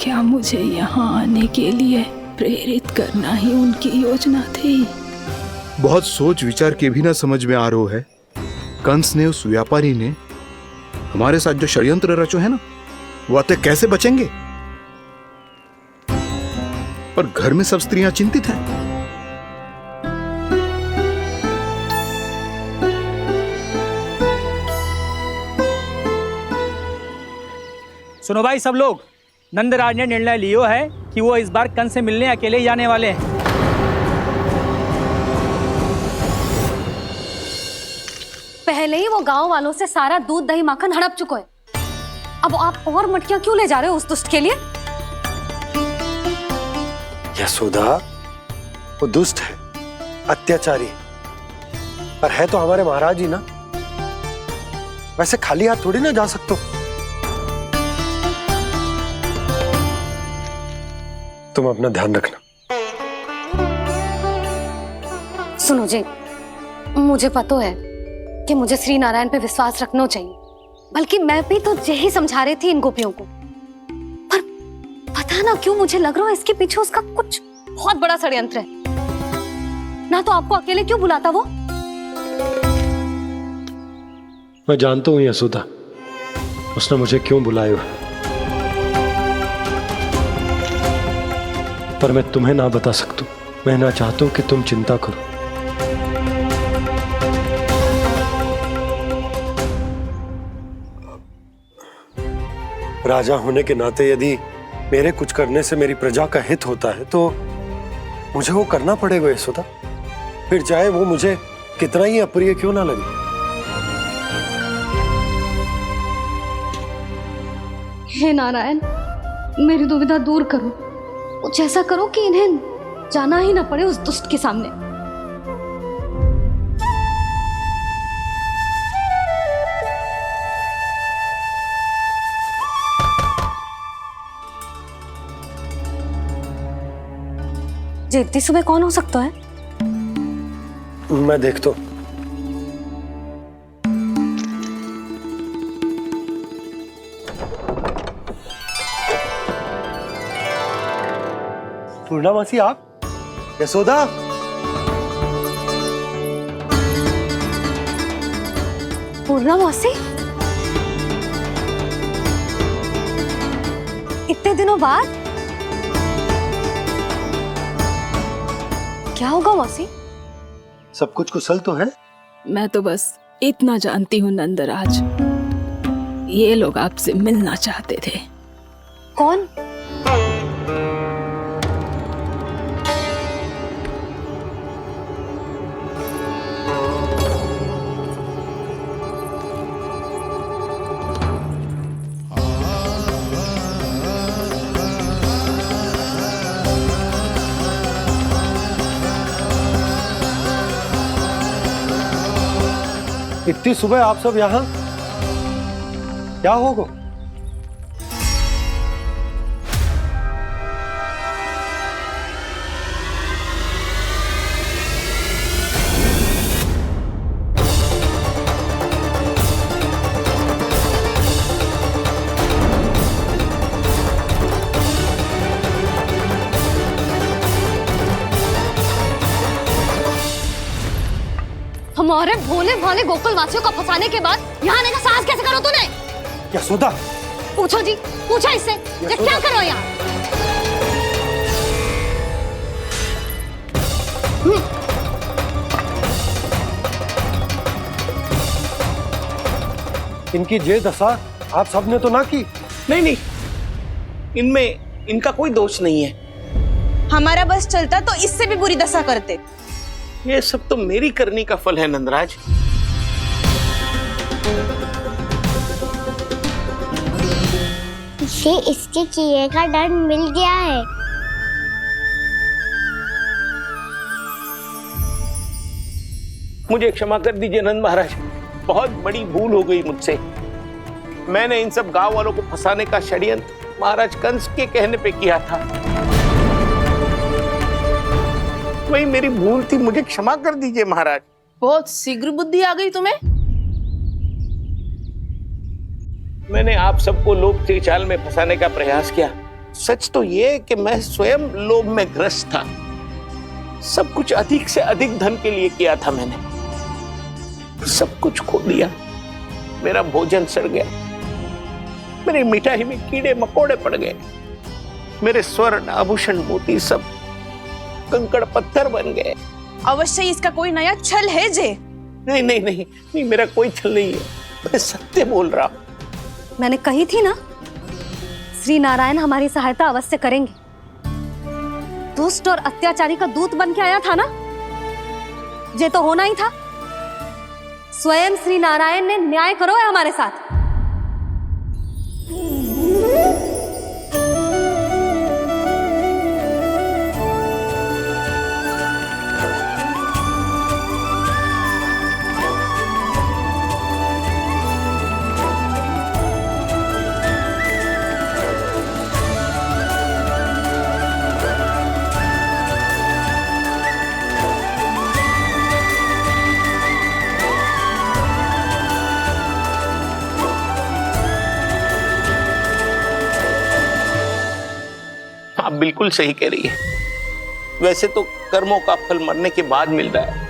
क्या मुझे यहाँ आने के लिए प्रेरित करना ही उनकी योजना थी? बहुत सोच विचार के भी ना समझ में आ रहा है। कंस ने, उस व्यापारी ने हमारे साथ जो षड्यंत्र रचो है ना, वो आते कैसे बचेंगे? पर घर में सब स्त्रियां चिंतित हैं। सुनो भाई सब लोग, नंदराज ने निर्णय लियो है कि वो इस बार कंस से मिलने अकेले जाने वाले हैं। पहले ही वो गांव वालों से सारा दूध दही माखन हड़प चुका है। अब आप और मटकियां क्यों ले जा रहे हो उस दुष्ट के लिए? यशोदा, वो दुष्ट है, अत्याचारी, पर है तो हमारे महाराज ही ना। वैसे खाली हाथ थोड़ी ना जा सकते हो। तुम अपना ध्यान रखना। सुनो जी, मुझे पता है कि मुझे श्री नारायण पे विश्वास रखना चाहिए, बल्कि मैं भी तो यही समझा रही थी इन गोपियों को। पर पता ना क्यों मुझे लग रहा है इसके पीछे उसका कुछ बहुत बड़ा षड्यंत्र है। ना तो आपको अकेले क्यों बुलाता वो? मैं जानता हूं यशोदा, उसने मुझे क्यों बुलाया है, पर मैं तुम्हें ना बता सकता। मैं ना चाहता हूं कि तुम चिंता करो। राजा होने के नाते यदि मेरे कुछ करने से मेरी प्रजा का हित होता है तो मुझे वो करना पड़ेगा यशोदा, फिर चाहे वो मुझे कितना ही अप्रिय क्यों ना लगे। हे नारायण, मेरी दुविधा दूर करो। कुछ ऐसा करो कि इन्हें जाना ही ना पड़े उस दुष्ट के सामने। जी, इतनी सुबह कौन हो सकता है? मैं देखता हूं। पूर्णामासी, आप? यशोदा, पूर्णामासी, इतने दिनों बाद? क्या होगा मौसी? सब कुछ कुशल तो है? मैं तो बस इतना जानती हूँ नंदराज, ये लोग आपसे मिलना चाहते थे। कौन? इतनी सुबह आप सब यहाँ? क्या होगा? हमारे भोले भाले गोकुल वासियों को फंसाने के बाद यहाँ आने का साहस कैसे करो तूने? यशोदा, पूछो जी, पूछो इससे, ये क्या करो यहाँ? इनकी ये दशा आप सबने तो ना की? नहीं नहीं, इनमें इनका कोई दोष नहीं है। हमारा बस चलता तो इससे भी बुरी दशा करते। ये सब तो मेरी करनी का फल है नंदराज। इसे इसके किए का दंड मिल गया है। मुझे क्षमा कर दीजिए नंद महाराज, बहुत बड़ी भूल हो गई मुझसे। मैंने इन सब गांव वालों को फंसाने का षड्यंत्र महाराज कंस के कहने पे किया था। वही मेरी भूल थी, मुझे क्षमा कर दीजिए महाराज। बहुत शीघ्र बुद्धि आ गई तुम्हें। मैंने आप सबको लोभ के जाल में फंसाने का प्रयास किया। सच तो ये कि मैं स्वयं लोभ में ग्रस्त था। सब कुछ अधिक से अधिक धन के लिए किया था मैंने। सब कुछ खो दिया। मेरा भोजन सड़ गया, मेरी मिठाई में कीड़े मकोड़े पड़ गए, मेरे स्वर्ण आभूषण मोती सब कंकड़ पत्थर बन गए। अवश्य इसका कोई नया छल है जे। नहीं नहीं नहीं नहीं, मेरा कोई छल नहीं है, मैं सत्य बोल रहा हूं। मैंने कही थी ना, श्री नारायण हमारी सहायता अवश्य करेंगे। दुष्ट और अत्याचारी का दूत बन के आया था ना, ये तो होना ही था। स्वयं श्री नारायण ने न्याय करो है हमारे साथ। आप बिल्कुल सही कह रही है। वैसे तो कर्मों का फल मरने के बाद मिल रहा है,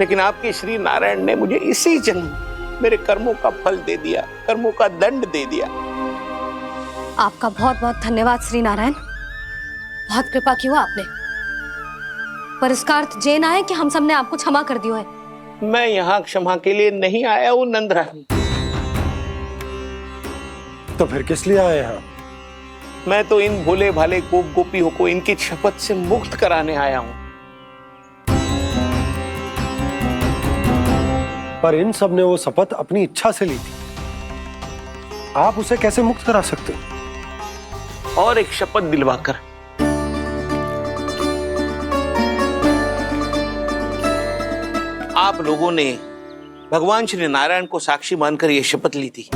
लेकिन आपके श्री नारायण ने मुझे इसी जन्म मेरे कर्मों का फल दे दिया, कर्मों का दंड दे दिया। आपका बहुत बहुत धन्यवाद श्री नारायण, बहुत कृपा की हो आपने। पर इसका अर्थ ये ना है कि हम सबने आपको क्षमा कर दियो है। मैं यहाँ क्षमा के लिए नहीं आया हूँ नंदरानी। तो फिर किस लिए आए हैं? मैं तो इन भोले भाले गोप गोपियों को इनकी शपथ से मुक्त कराने आया हूं। पर इन सब ने वो शपथ अपनी इच्छा से ली थी, आप उसे कैसे मुक्त करा सकते? और एक शपथ दिलवाकर। आप लोगों ने भगवान श्री नारायण को साक्षी मानकर यह शपथ ली थी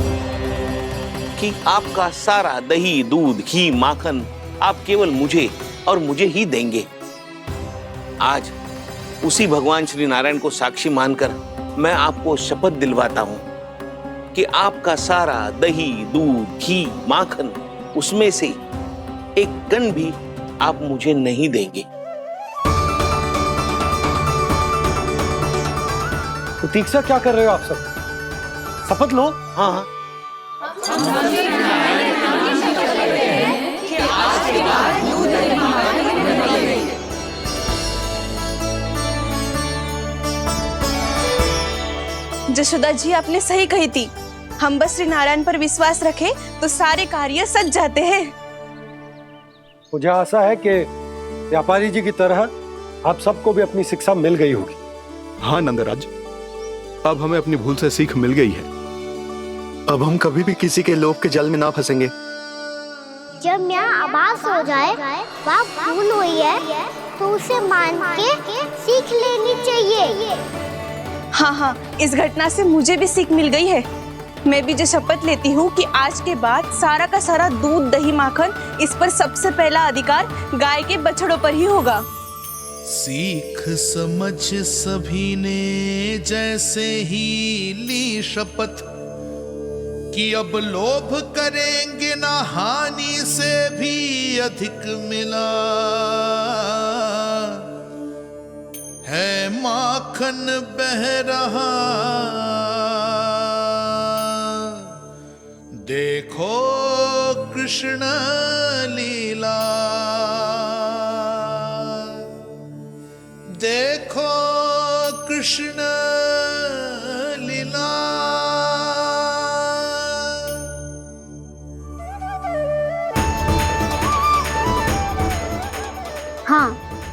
कि आपका सारा दही, दूध, घी, माखन आप केवल मुझे और मुझे ही देंगे। आज उसी भगवान श्री नारायण को साक्षी मानकर मैं आपको शपथ दिलवाता हूं कि आपका सारा दही, दूध, घी, माखन उसमें से एक कण भी आप मुझे नहीं देंगे। प्रतीक्षा क्या कर रहे हो आप सब? शपथ लो। हाँ जशोदा जी, आपने सही कही थी। हम बस श्री नारायण पर विश्वास रखें तो सारे कार्य सज जाते हैं। मुझे आशा है कि व्यापारी जी की तरह आप सबको भी अपनी शिक्षा मिल गई होगी। हाँ नंदराज, अब हमें अपनी भूल से सीख मिल गई है। अब हम कभी भी किसी के लोभ के जाल में ना फंसेंगे। जब यहाँ आभास हो जाए वहाँ भूल हुई है तो उसे मान के सीख लेनी चाहिए। हाँ हाँ, इस घटना से मुझे भी सीख मिल गई है। मैं भी जो शपथ लेती हूँ कि आज के बाद सारा का सारा दूध, दही, माखन इस पर सबसे पहला अधिकार गाय के बछड़ों पर ही होगा। सीख समझ सभी ने जैसे ही ली शपथ कि अब लोभ करेंगे ना हानि से भी अधिक मिला है, माखन बह रहा देखो कृष्ण लीला, देखो कृष्ण लीला। हाँ,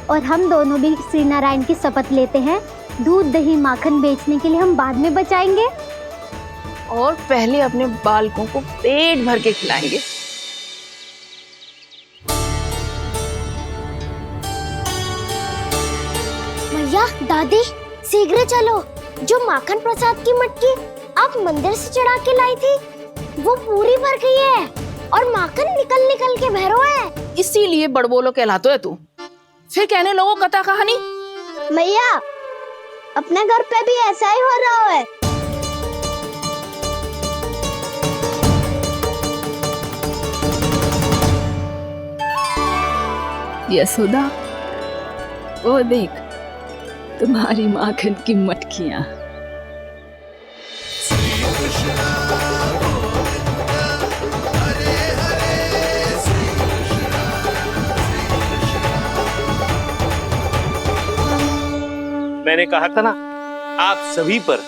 और हम दोनों भी श्री नारायण की शपथ लेते हैं, दूध दही माखन बेचने के लिए हम बाद में बचाएंगे और पहले अपने बालकों को पेट भर के खिलाएंगे। मैया, दादी, शीघ्र चलो। जो माखन प्रसाद की मटकी आप मंदिर से चढ़ा के लाई थी, वो पूरी भर गई है और माखन निकल निकल के भरो है। इसीलिए बड़बोलो कहलाते है तू। फिर कहने लगो कथा कहानी। मैया, अपने घर पे भी ऐसा ही हो रहा है। यशोदा, वो देख तुम्हारी माखन की मटकियां। मैंने कहा था ना, आप सभी पर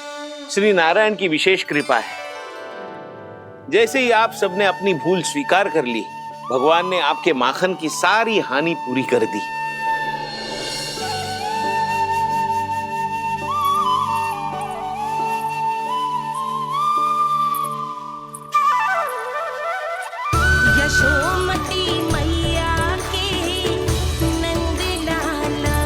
श्री नारायण की विशेष कृपा है। जैसे ही आप सबने अपनी भूल स्वीकार कर ली, भगवान ने आपके माखन की सारी हानि पूरी कर दी। यशोमती मैया के नंद लाला,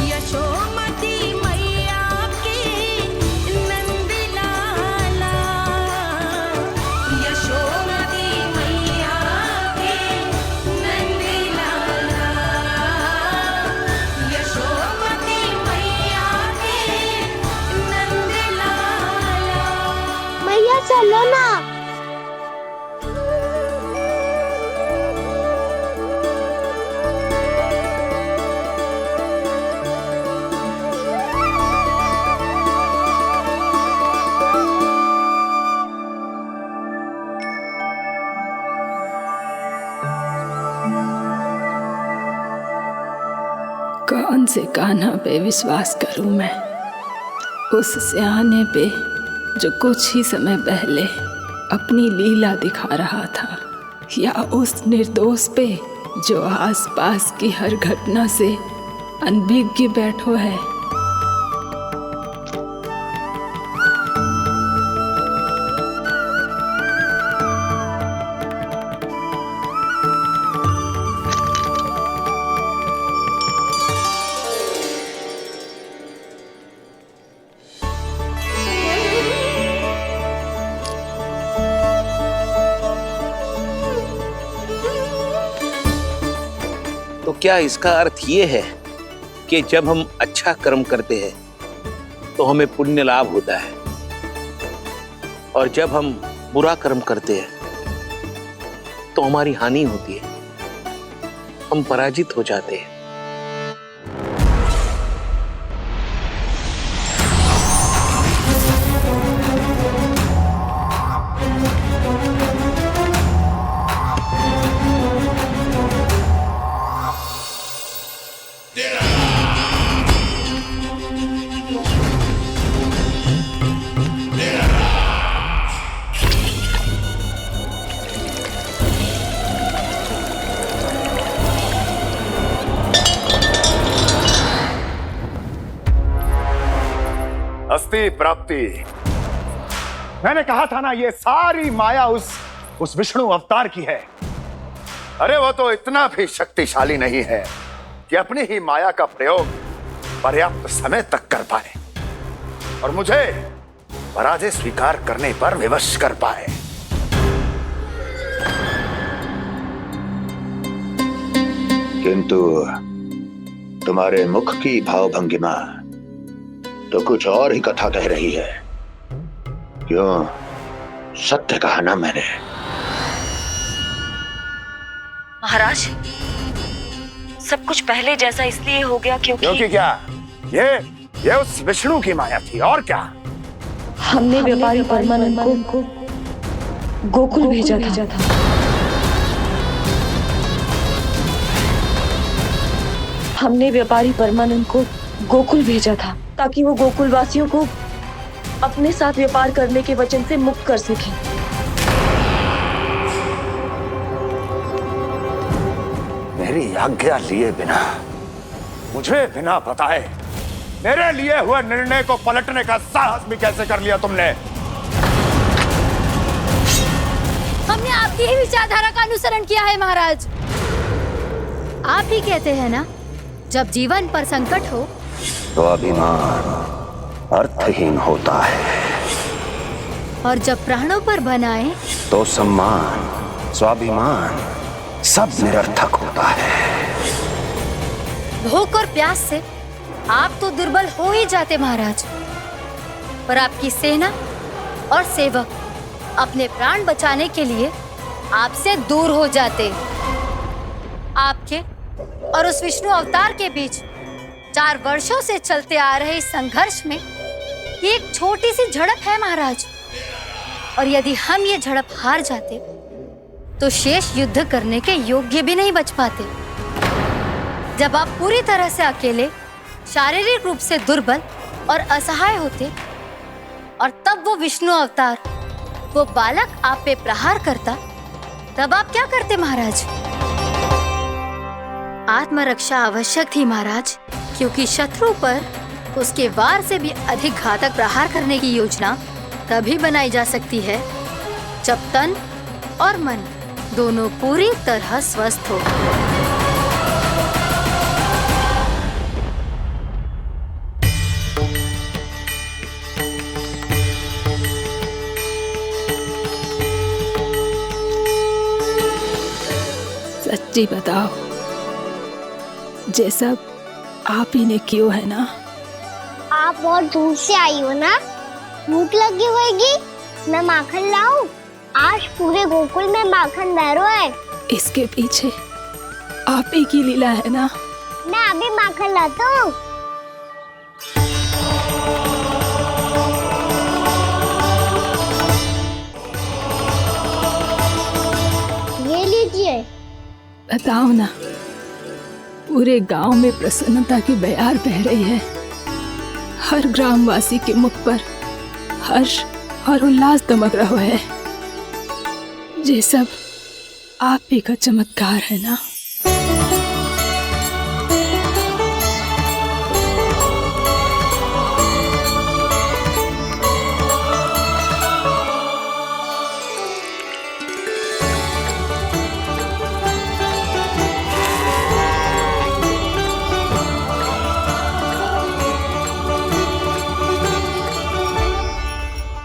यशोमती मैया के नंद लाला, यशोमती मैया के नंद लाला, यशोमती मैया के नंद लाला। मैया चलो ना। कौन से कान्हा पे विश्वास करूं मैं? उस सियाने पे जो कुछ ही समय पहले अपनी लीला दिखा रहा था, या उस निर्दोष पे जो आसपास की हर घटना से अनभिज्ञ बैठो है? तो क्या इसका अर्थ ये है कि जब हम अच्छा कर्म करते हैं तो हमें पुण्य लाभ होता है, और जब हम बुरा कर्म करते हैं तो हमारी हानि होती है, हम पराजित हो जाते हैं? अस्ति प्राप्ति। मैंने कहा था ना, ये सारी माया उस विष्णु अवतार की है। अरे वो तो इतना भी शक्तिशाली नहीं है कि अपनी ही माया का प्रयोग पर्याप्त समय तक कर पाए और मुझे पराजय स्वीकार करने पर विवश कर पाए। किंतु तुम्हारे मुख की भावभंगिमा तो कुछ और ही कथा कह रही है। क्यों? सत्य कहा ना मैंने। महाराज, सब कुछ पहले जैसा इसलिए हो गया क्योंकि क्या? ये उस विष्णु की माया थी, और क्या? हमने व्यापारी परमानंद को गोकुल भेजा था। हमने व्यापारी परमानंद को गोकुल भेजा था ताकि वो गोकुल वासियों को अपने साथ व्यापार करने के वचन से मुक्त कर सके। मेरी आज्ञा लिए बिना, मुझे बिना बताए मेरे लिए हुए निर्णय को पलटने का साहस भी कैसे कर लिया तुमने? हमने आपकी ही विचारधारा का अनुसरण किया है महाराज। आप ही कहते हैं ना, जब जीवन पर संकट हो तो अभिमान अर्थहीन होता है, और जब प्राणों पर बनाए तो सम्मान स्वाभिमान सब निरर्थक होता है। भूख और प्यास से आप तो दुर्बल हो ही जाते महाराज, पर आपकी सेना और सेवक अपने प्राण बचाने के लिए आपसे दूर हो जाते। आपके और उस विष्णु अवतार के बीच 4 वर्षों से चलते आ रहे इस संघर्ष में ये एक छोटी सी झड़प है महाराज, और यदि हम ये झड़प हार जाते तो शेष युद्ध करने के योग्य भी नहीं बच पाते। जब आप पूरी तरह से अकेले, शारीरिक रूप से दुर्बल और असहाय होते, और तब वो विष्णु अवतार, वो बालक आप पे प्रहार करता, तब आप क्या करते महाराज? आत्मरक्षा आवश्यक थी महाराज, क्योंकि शत्रु पर उसके वार से भी अधिक घातक प्रहार करने की योजना तभी बनाई जा सकती है जब तन और मन दोनों पूरी तरह स्वस्थ हो। सच्ची बताओ, ये सब आप ही ने क्यों है ना? आप बहुत दूर से आई हो ना, भूख लगी होगी। मैं माखन लाऊं? आज पूरे गोकुल में माखन बह रहा है। इसके पीछे आप ही की लीला है ना? मैं अभी माखन लाता हूँ। ये लीजिए। बताओ ना, पूरे गांव में प्रसन्नता की बयार बह रही है। हर ग्रामवासी के मुख पर हर्ष और उल्लास दमक रहा है। ये सब आप ही का चमत्कार है ना?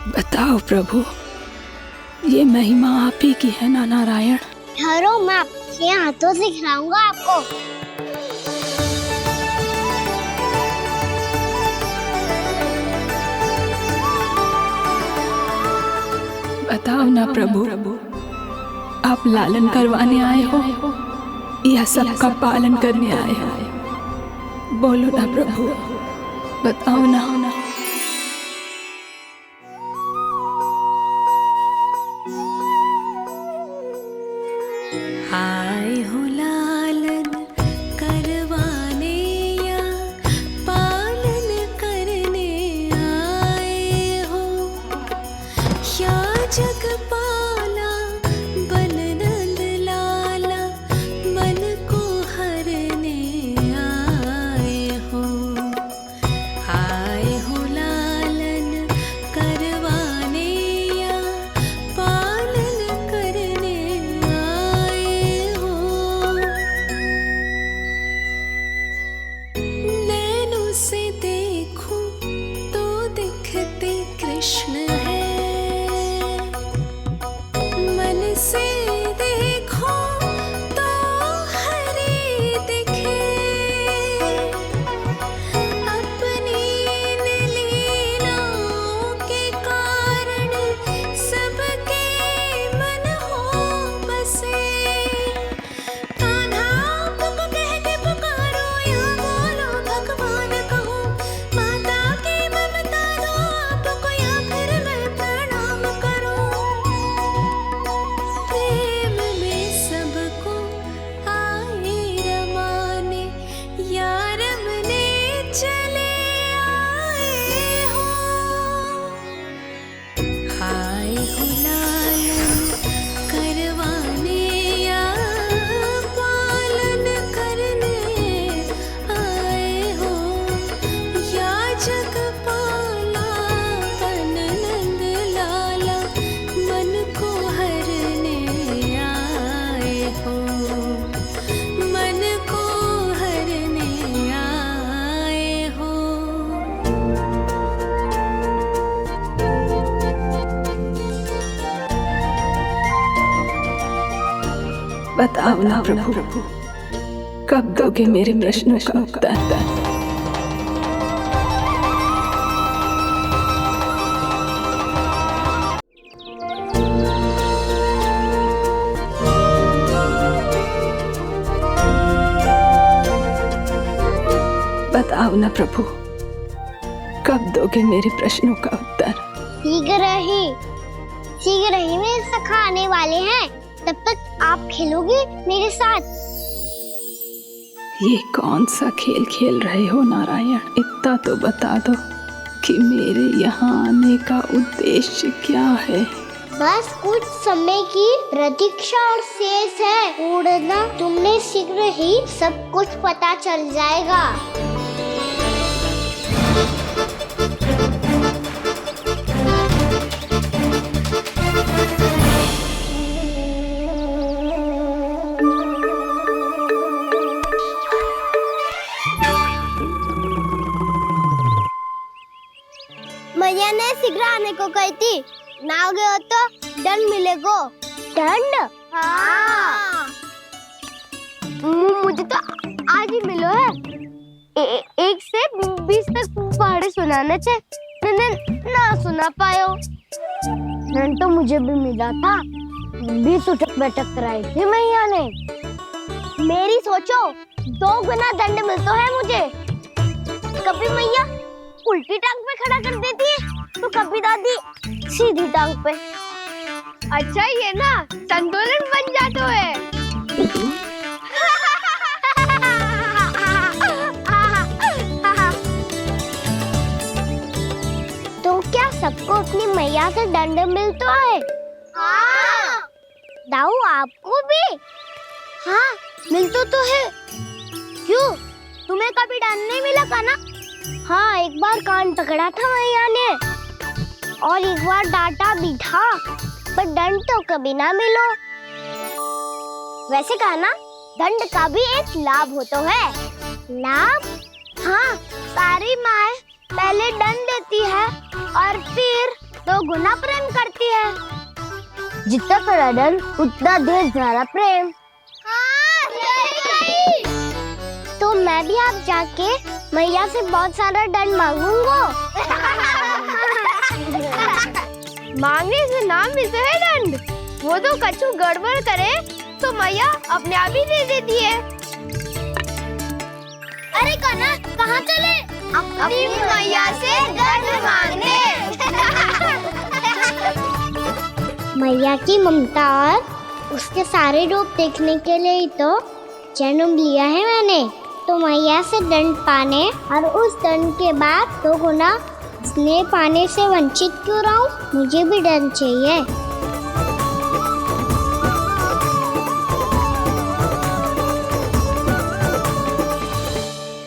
बताओ प्रभु, ये महिमा आप ही की है ना नारायण? ठहरो, मैं आपके हाथों से खिलाऊंगा आपको। बताओ ना प्रभु, आप लालन करवाने आए हो या सबका पालन करने आए हो? बोलो ना प्रभु, बताओ ना। आए हो लालन करवाने या पालन करने आए हो, या जगपाला बन नंद लाला मन को हरने आए हो। आए हो बताओ ना प्रभु, कब दोगे मेरे प्रश्नों का उत्तर? बताओ ना प्रभु, कब दोगे मेरे प्रश्नों का उत्तर? शीघ्र ही मेरे सखा आने वाले हैं, तब तक आप खेलोगे मेरे साथ। ये कौन सा खेल खेल रहे हो नारायण? इतना तो बता दो कि मेरे यहाँ आने का उद्देश्य क्या है? बस कुछ समय की प्रतीक्षा और शेष है। उड़ना तुमने शीघ्र ही सब कुछ पता चल जाएगा। मैया ने शीघ्र आने को कही थी, ना हो गए तो दंड मिलेगा। दंड? हाँ। मुझे तो आज ही मिलो है। 1 से 20 तक पहाड़े सुनाने थे, ना सुना पायो। दंड तो मुझे भी मिला था, 20 उठक बैठक कराई थी मैया ने। मेरी सोचो, 2 गुना दंड मिलता है मुझे। कभी मैया उल्टी टांग पे खड़ा कर देती है, तो कभी दादी सीधी टांग पे। अच्छा ये ना संतुलन बन जाता है। तो क्या सबको अपनी मैया से दंड मिलता है? हाँ। दाऊ आपको भी? हाँ मिलता तो है। क्यों, तुम्हें कभी दंड नहीं मिला का ना? हाँ, एक बार कान पकड़ा था मैया ने और एक बार डांटा भी था, पर दंड तो कभी ना मिलो। वैसे कहा ना, दंड का भी एक लाभ होता है। लाभ? हाँ, सारी माँ पहले दंड देती है और फिर 2 गुना प्रेम करती है। जितना बड़ा दंड उतना ढेर सारा प्रेम। हाँ, सही कही। तो मैं भी आप जाके मैया से बहुत सारा दंड मांगूंगा। मांगने से ना मिलता है दंड, वो तो कछु गड़बड़ करे तो मैया अपने आप ही दे देती है। अरे कना, कहाँ चले? अपनी मैया से दंड मांगने। मैया की ममता और उसके सारे रूप देखने के लिए ही तो जन्म लिया है मैंने। तो मैया से दंड पाने और उस दंड के बाद 2 गुना स्नेह पाने से वंचित क्यों रहूं? मुझे भी दंड चाहिए।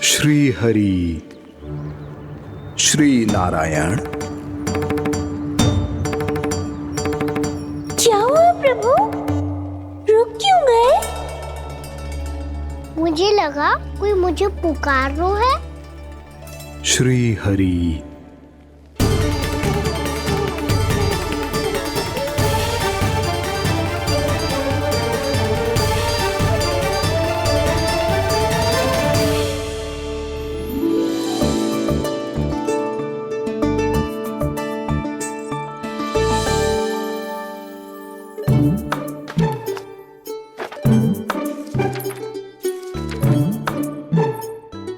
श्री हरि, श्री नारायण। क्या हुआ प्रभु? रुक क्यों गए? मुझे लगा कोई मुझे पुकार रहा है। श्री हरि।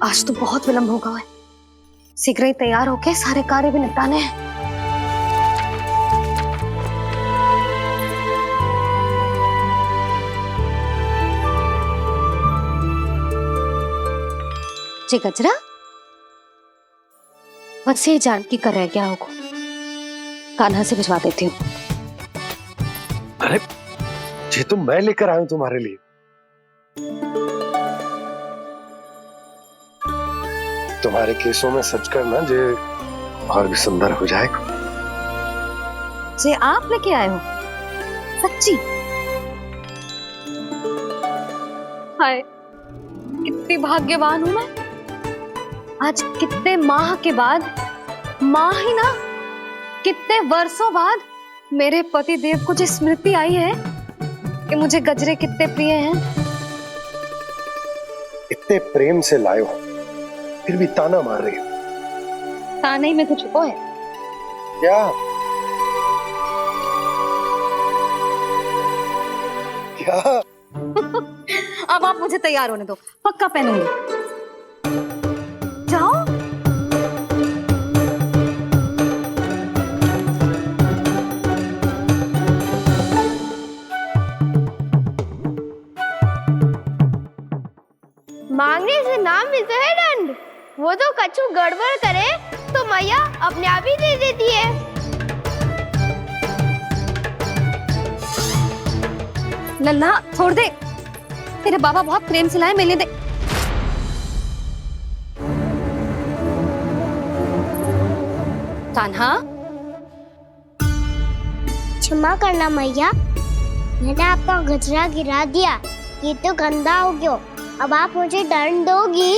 आज तो बहुत विलंब होगा है। शीघ्र ही तैयार होके सारे कार्य भी निपटाने हैं। जी गजरा, बस ये जान की कर रह गया होगा, कान्हा से भिजवा देती हूँ। अरे ये तो मैं लेकर आया हूं तुम्हारे लिए। तुम्हारे केसों में सच करना जे और भी सुंदर हो जाएगा। जे आप लेके आए हो? सच्ची? हाय, कितनी भाग्यवान हूं मैं। आज कितने माह के बाद, माह ही ना, कितने वर्षों बाद मेरे पति देव को जो स्मृति आई है कि मुझे गजरे कितने प्रिय हैं। इतने प्रेम से लाए हो, फिर भी ताना मार रही हो। ताने में कुछ छुपो है क्या? क्या? अब आप मुझे तैयार होने दो, पक्का पहनूंगी। जाओ। मांगने से नाम मिलता है दंड। वो तो कछु गड़बड़ करे तो मैया अपने आप ही दे देती है। लल्ला छोड़ दे, तेरे बाबा बहुत प्रेम से लाए, मिलने दे। कान्हा, क्षमा करना मैया, मैंने आपका गजरा गिरा दिया, ये तो गंदा हो गया। अब आप मुझे दंड दोगी?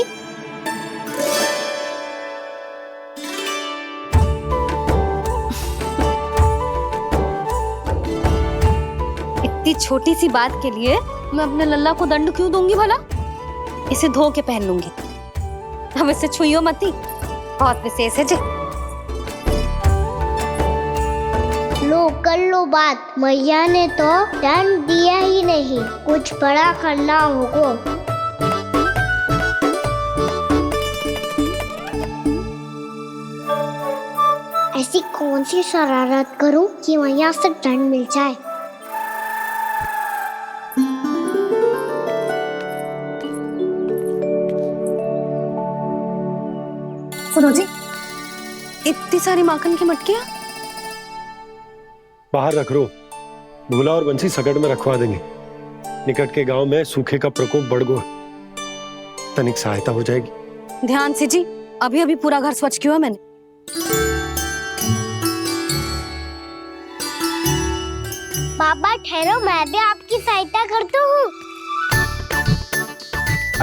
इतनी छोटी सी बात के लिए मैं अपने लल्ला को दंड क्यों दूंगी भला? इसे धो के पहन लूंगी। हम इसे छुइयो मती, बहुत विशेष है जी। लो कर लो बात, मैया ने तो दंड दिया ही नहीं, कुछ बड़ा करना होगा। ऐसी कौन सी शरारत करूं कि मैया से दंड मिल जाए? सुनो जी, इतनी सारी माखन की मटकियां बाहर रख रो, भूला और बंसी सगड़ में रखवा देंगे। निकट के गांव में सूखे का प्रकोप बढ़ गया, तनिक सहायता हो जाएगी। ध्यान से जी, अभी अभी पूरा घर स्वच्छ किया मैंने। बाबा ठहरो, मैं भी आपकी सहायता करता हूँ।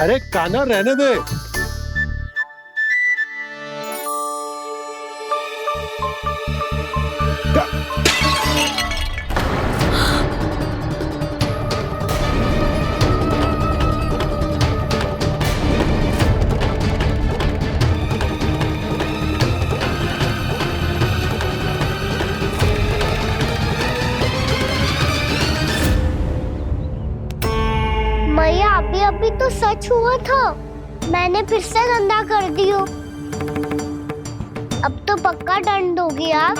अरे कान्हा रहने दे। मैया अभी अभी तो सच हुआ था, मैंने फिर से गंदा कर दियो। अब तो पक्का दंड दोगी आप।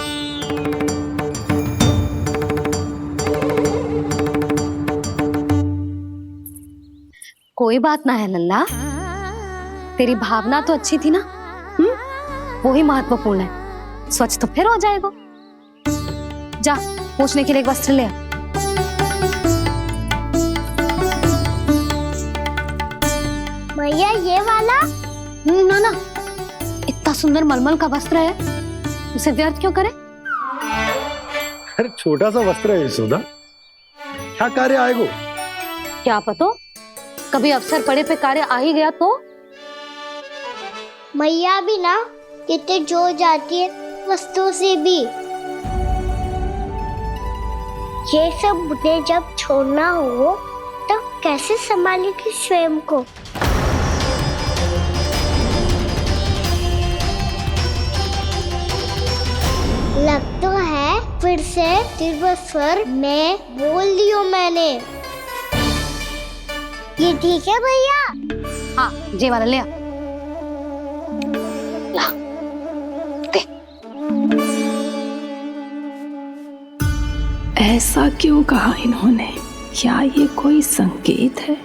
कोई बात ना है लल्ला, तेरी भावना तो अच्छी थी ना, वही महत्वपूर्ण है। स्वच्छ तो फिर हो जाएगा। जा, पूछने के लिए एक वस्त्र ले आ। भैया ये वाला? ना ना, इतना सुंदर मलमल का वस्त्र है, उसे व्यर्थ क्यों करे? अरे छोटा सा वस्त्र है यशोदा, क्या कार्य आएगा? क्या पता, कभी अवसर पड़े पे कार्य आ ही गया तो। मैया भी ना कितने जो जाती है वस्तुओं से भी। ये सब मुझे जब छोड़ना हो तो कैसे संभालेगी स्वयं को? लग तो है फिर से तिरस्वर में बोल दियो मैंने। ये ठीक है भैया? हाँ, ये वाला ले आ। ला, दे। ऐसा क्यों कहा इन्होंने? क्या ये कोई संकेत है?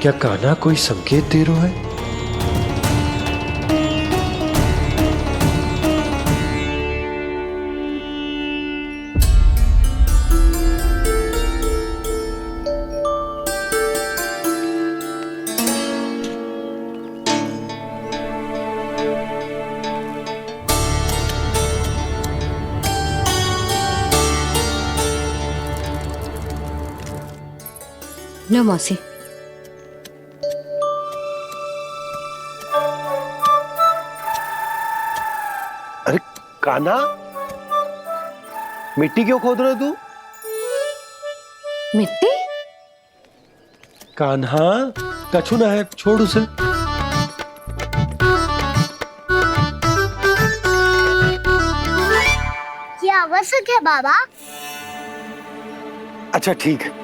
क्या कान्हा कोई संकेत दे रहा है? लो मौसी। अरे कान्हा, मिट्टी क्यों खोद रहे तू? मिट्टी? कान्हा, कछु ना है, छोड़ उसे। ये आवश्यक है बाबा। अच्छा ठीक है।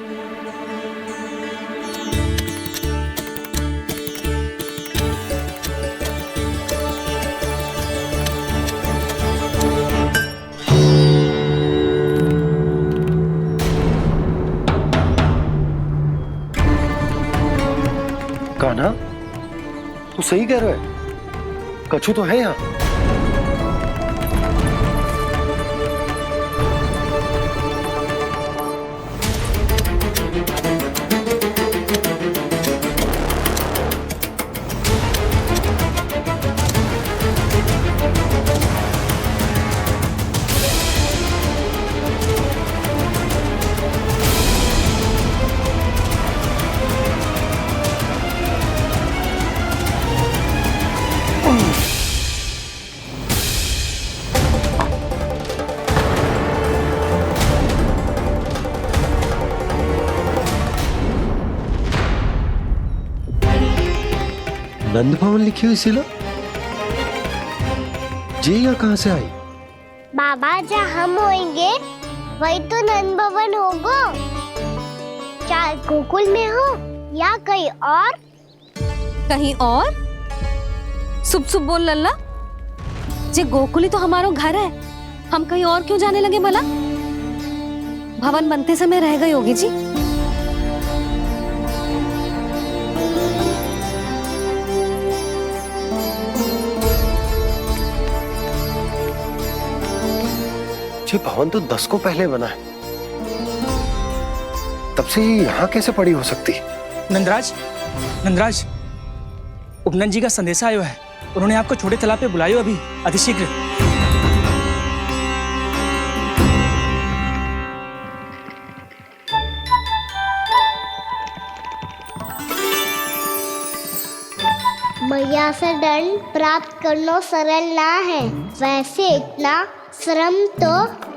कान्हा, तू सही कह रहा है, कछु तो है यहाँ। नंद भवन लिखी हुई सिला, जी यहाँ कहाँ से आई? बाबा जहाँ हम होंगे वही तो नंद भवन होगा। चाहे गोकुल में हो या कहीं और। कहीं और? सुब सुब बोल लल्ला। जे गोकुल ही तो हमारा घर है, हम कहीं और क्यों जाने लगे भला? भवन बनते समय रह गई होगी जी। ये भवन तो 10 को पहले बना है, तब से ही यहाँ कैसे पड़ी हो सकती? नंदराज, नंदराज, उपनंद जी का संदेशा आयो है। उन्होंने आपको छोटे तालाब पे बुलायो अभी, अतिशीघ्र। मैया से दंड प्राप्त करना सरल ना है। वैसे इतना श्रम तो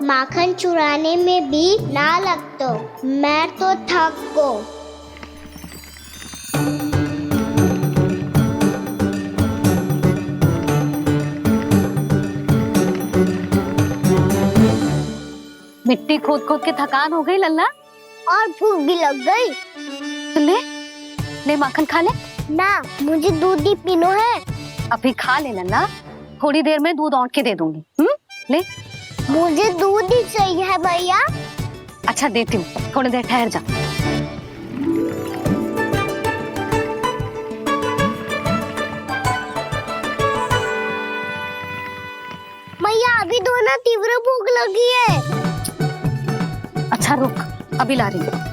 माखन चुराने में भी ना लगतो। मैं तो थक गो। मिट्टी खोद खोद के थकान हो गई लल्ला, और भूख भी लग गई। तो ले ले माखन खा ले। ना, मुझे दूध ही पीनो है। अभी खा ले लल्ला, थोड़ी देर में दूध औंट के दे दूंगी। ले। मुझे दूध ही चाहिए है भैया। अच्छा देती हूँ, थोड़ी देर ठहर जा। मैया अभी दोनों तीव्र भूख लगी है। अच्छा रुक, अभी ला रही हूँ।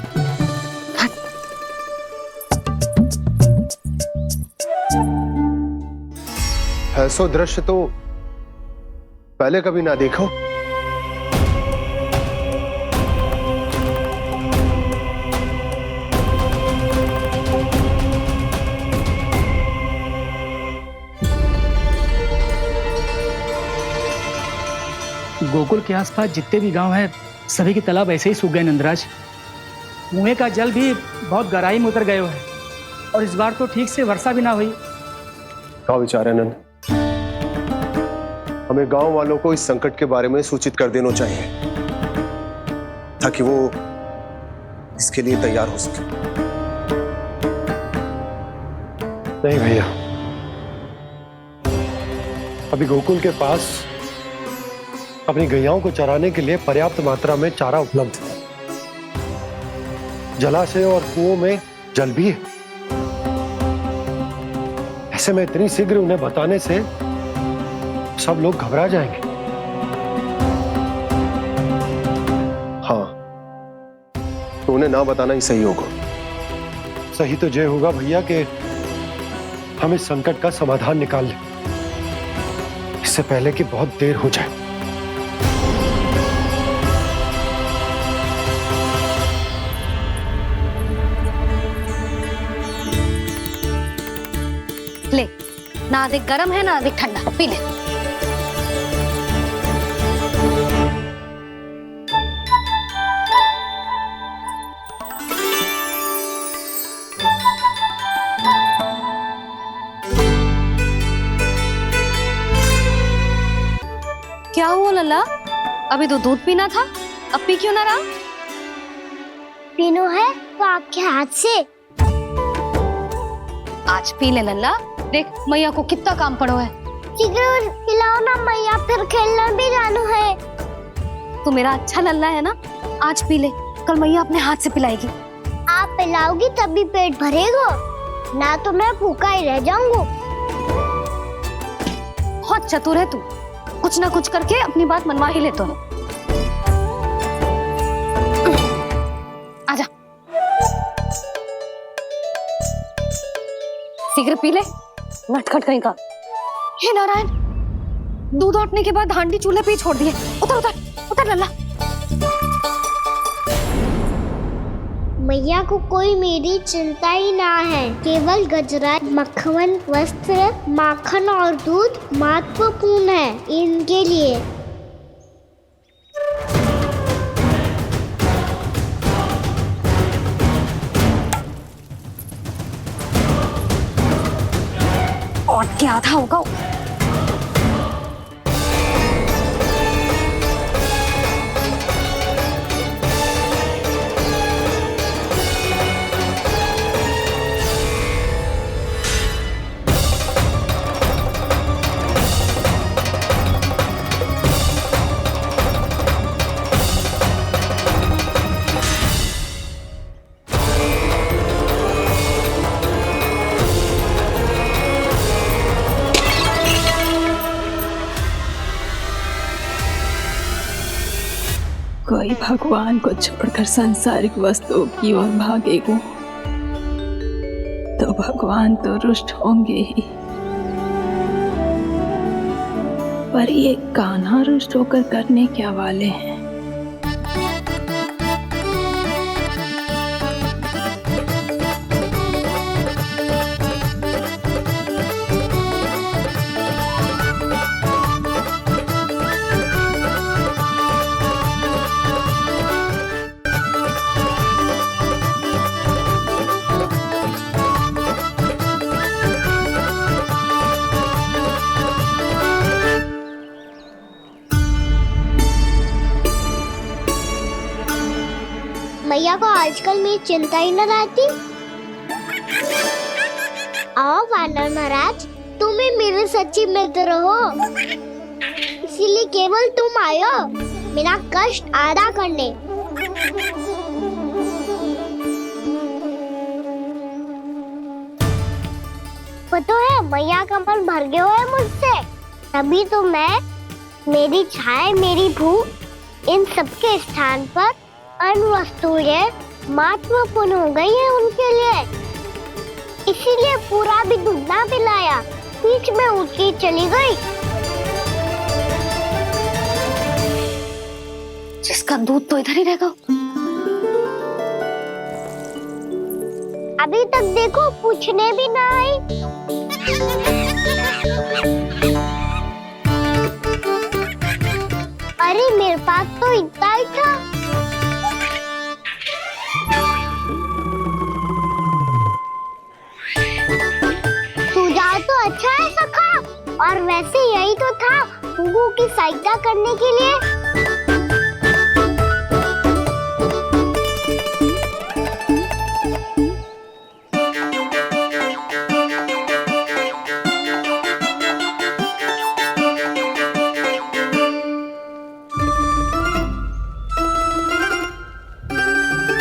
ऐसा दृश्य तो पहले कभी ना देखो। गोकुल के आसपास जितने भी गांव हैं, सभी के तालाब ऐसे ही सूख गए नंदराज। कुएं का जल भी बहुत गहराई में उतर गए है, और इस बार तो ठीक से वर्षा भी ना हुई। क्या विचार है नंद? हमें गांव वालों को इस संकट के बारे में सूचित कर देना चाहिए, ताकि वो इसके लिए तैयार हो सके। नहीं भैया, अभी गोकुल के पास अपनी गैयाओं को चराने के लिए पर्याप्त मात्रा में चारा उपलब्ध है। जलाशय और कुओं में जल भी है। ऐसे में इतनी शीघ्र उन्हें बताने से सब लोग घबरा जाएंगे। हाँ, तो उन्हें ना बताना ही सही होगा। सही तो ये होगा भैया कि हम इस संकट का समाधान निकाल लें, इससे पहले कि बहुत देर हो जाए। ले, ना अधिक गर्म है ना अधिक ठंडा, पी ले। क्या हुआ लल्ला? अभी तो दूध पीना था, अब पी क्यों ना रहा? पीनो है तो आपके हाथ से। आज पी ले लल्ला, देख मैया को कितना काम पड़ो है। शीघ्र पिलाओ ना मैया, फिर खेलना भी जानो है। तू मेरा अच्छा लल्ला है ना, आज पी ले, कल मैया अपने हाथ से पिलाएगी। आप पिलाओगी तभी पेट भरेगा, ना तो मैं भूखा ही रह जाऊंगा। बहुत चतुर है तू, कुछ ना कुछ करके अपनी बात मनवा ही लेता है। आजा, शीघ्र पी ले, नटखट कहीं का। हे नारायण, दूध औटने के बाद हांडी चूल्हे पे ही छोड़ दिए। उतर उतर उतर लल्ला। मैया को कोई मेरी चिंता ही ना है, केवल गजरा, मक्खन, वस्त्र, माखन और दूध महत्वपूर्ण है इनके लिए। और क्या था होगा? कोई भगवान को छोड़कर सांसारिक वस्तुओं की ओर भागेगा तो भगवान तो रुष्ट होंगे ही, पर ये कान्हा रुष्ट होकर करने क्या वाले हैं? मैया को आजकल मेरी चिंता ही न रहती। आओ वानर महाराज, तुम ही मेरे सच्ची मित्र हो, इसीलिए केवल तुम आयो मेरा कष्ट आधा करने। पता है मैया का मन भर गया है मुझसे, तभी तो मैं, मेरी छाया, मेरी भूख, इन सबके स्थान पर अन्य वस्तुएं महत्वपूर्ण हो गई है उनके लिए, इसीलिए पूरा भी दूध ना पिलाया, बीच में उठ के चली गई। जिसका दूध तो इधर ही रहेगा। अभी तक देखो पूछने भी ना आई। अरे मेरे पास तो इतना ही था। सुझाव तो अच्छा है सखा, और वैसे यही तो था गुगु की सहायता करने के लिए।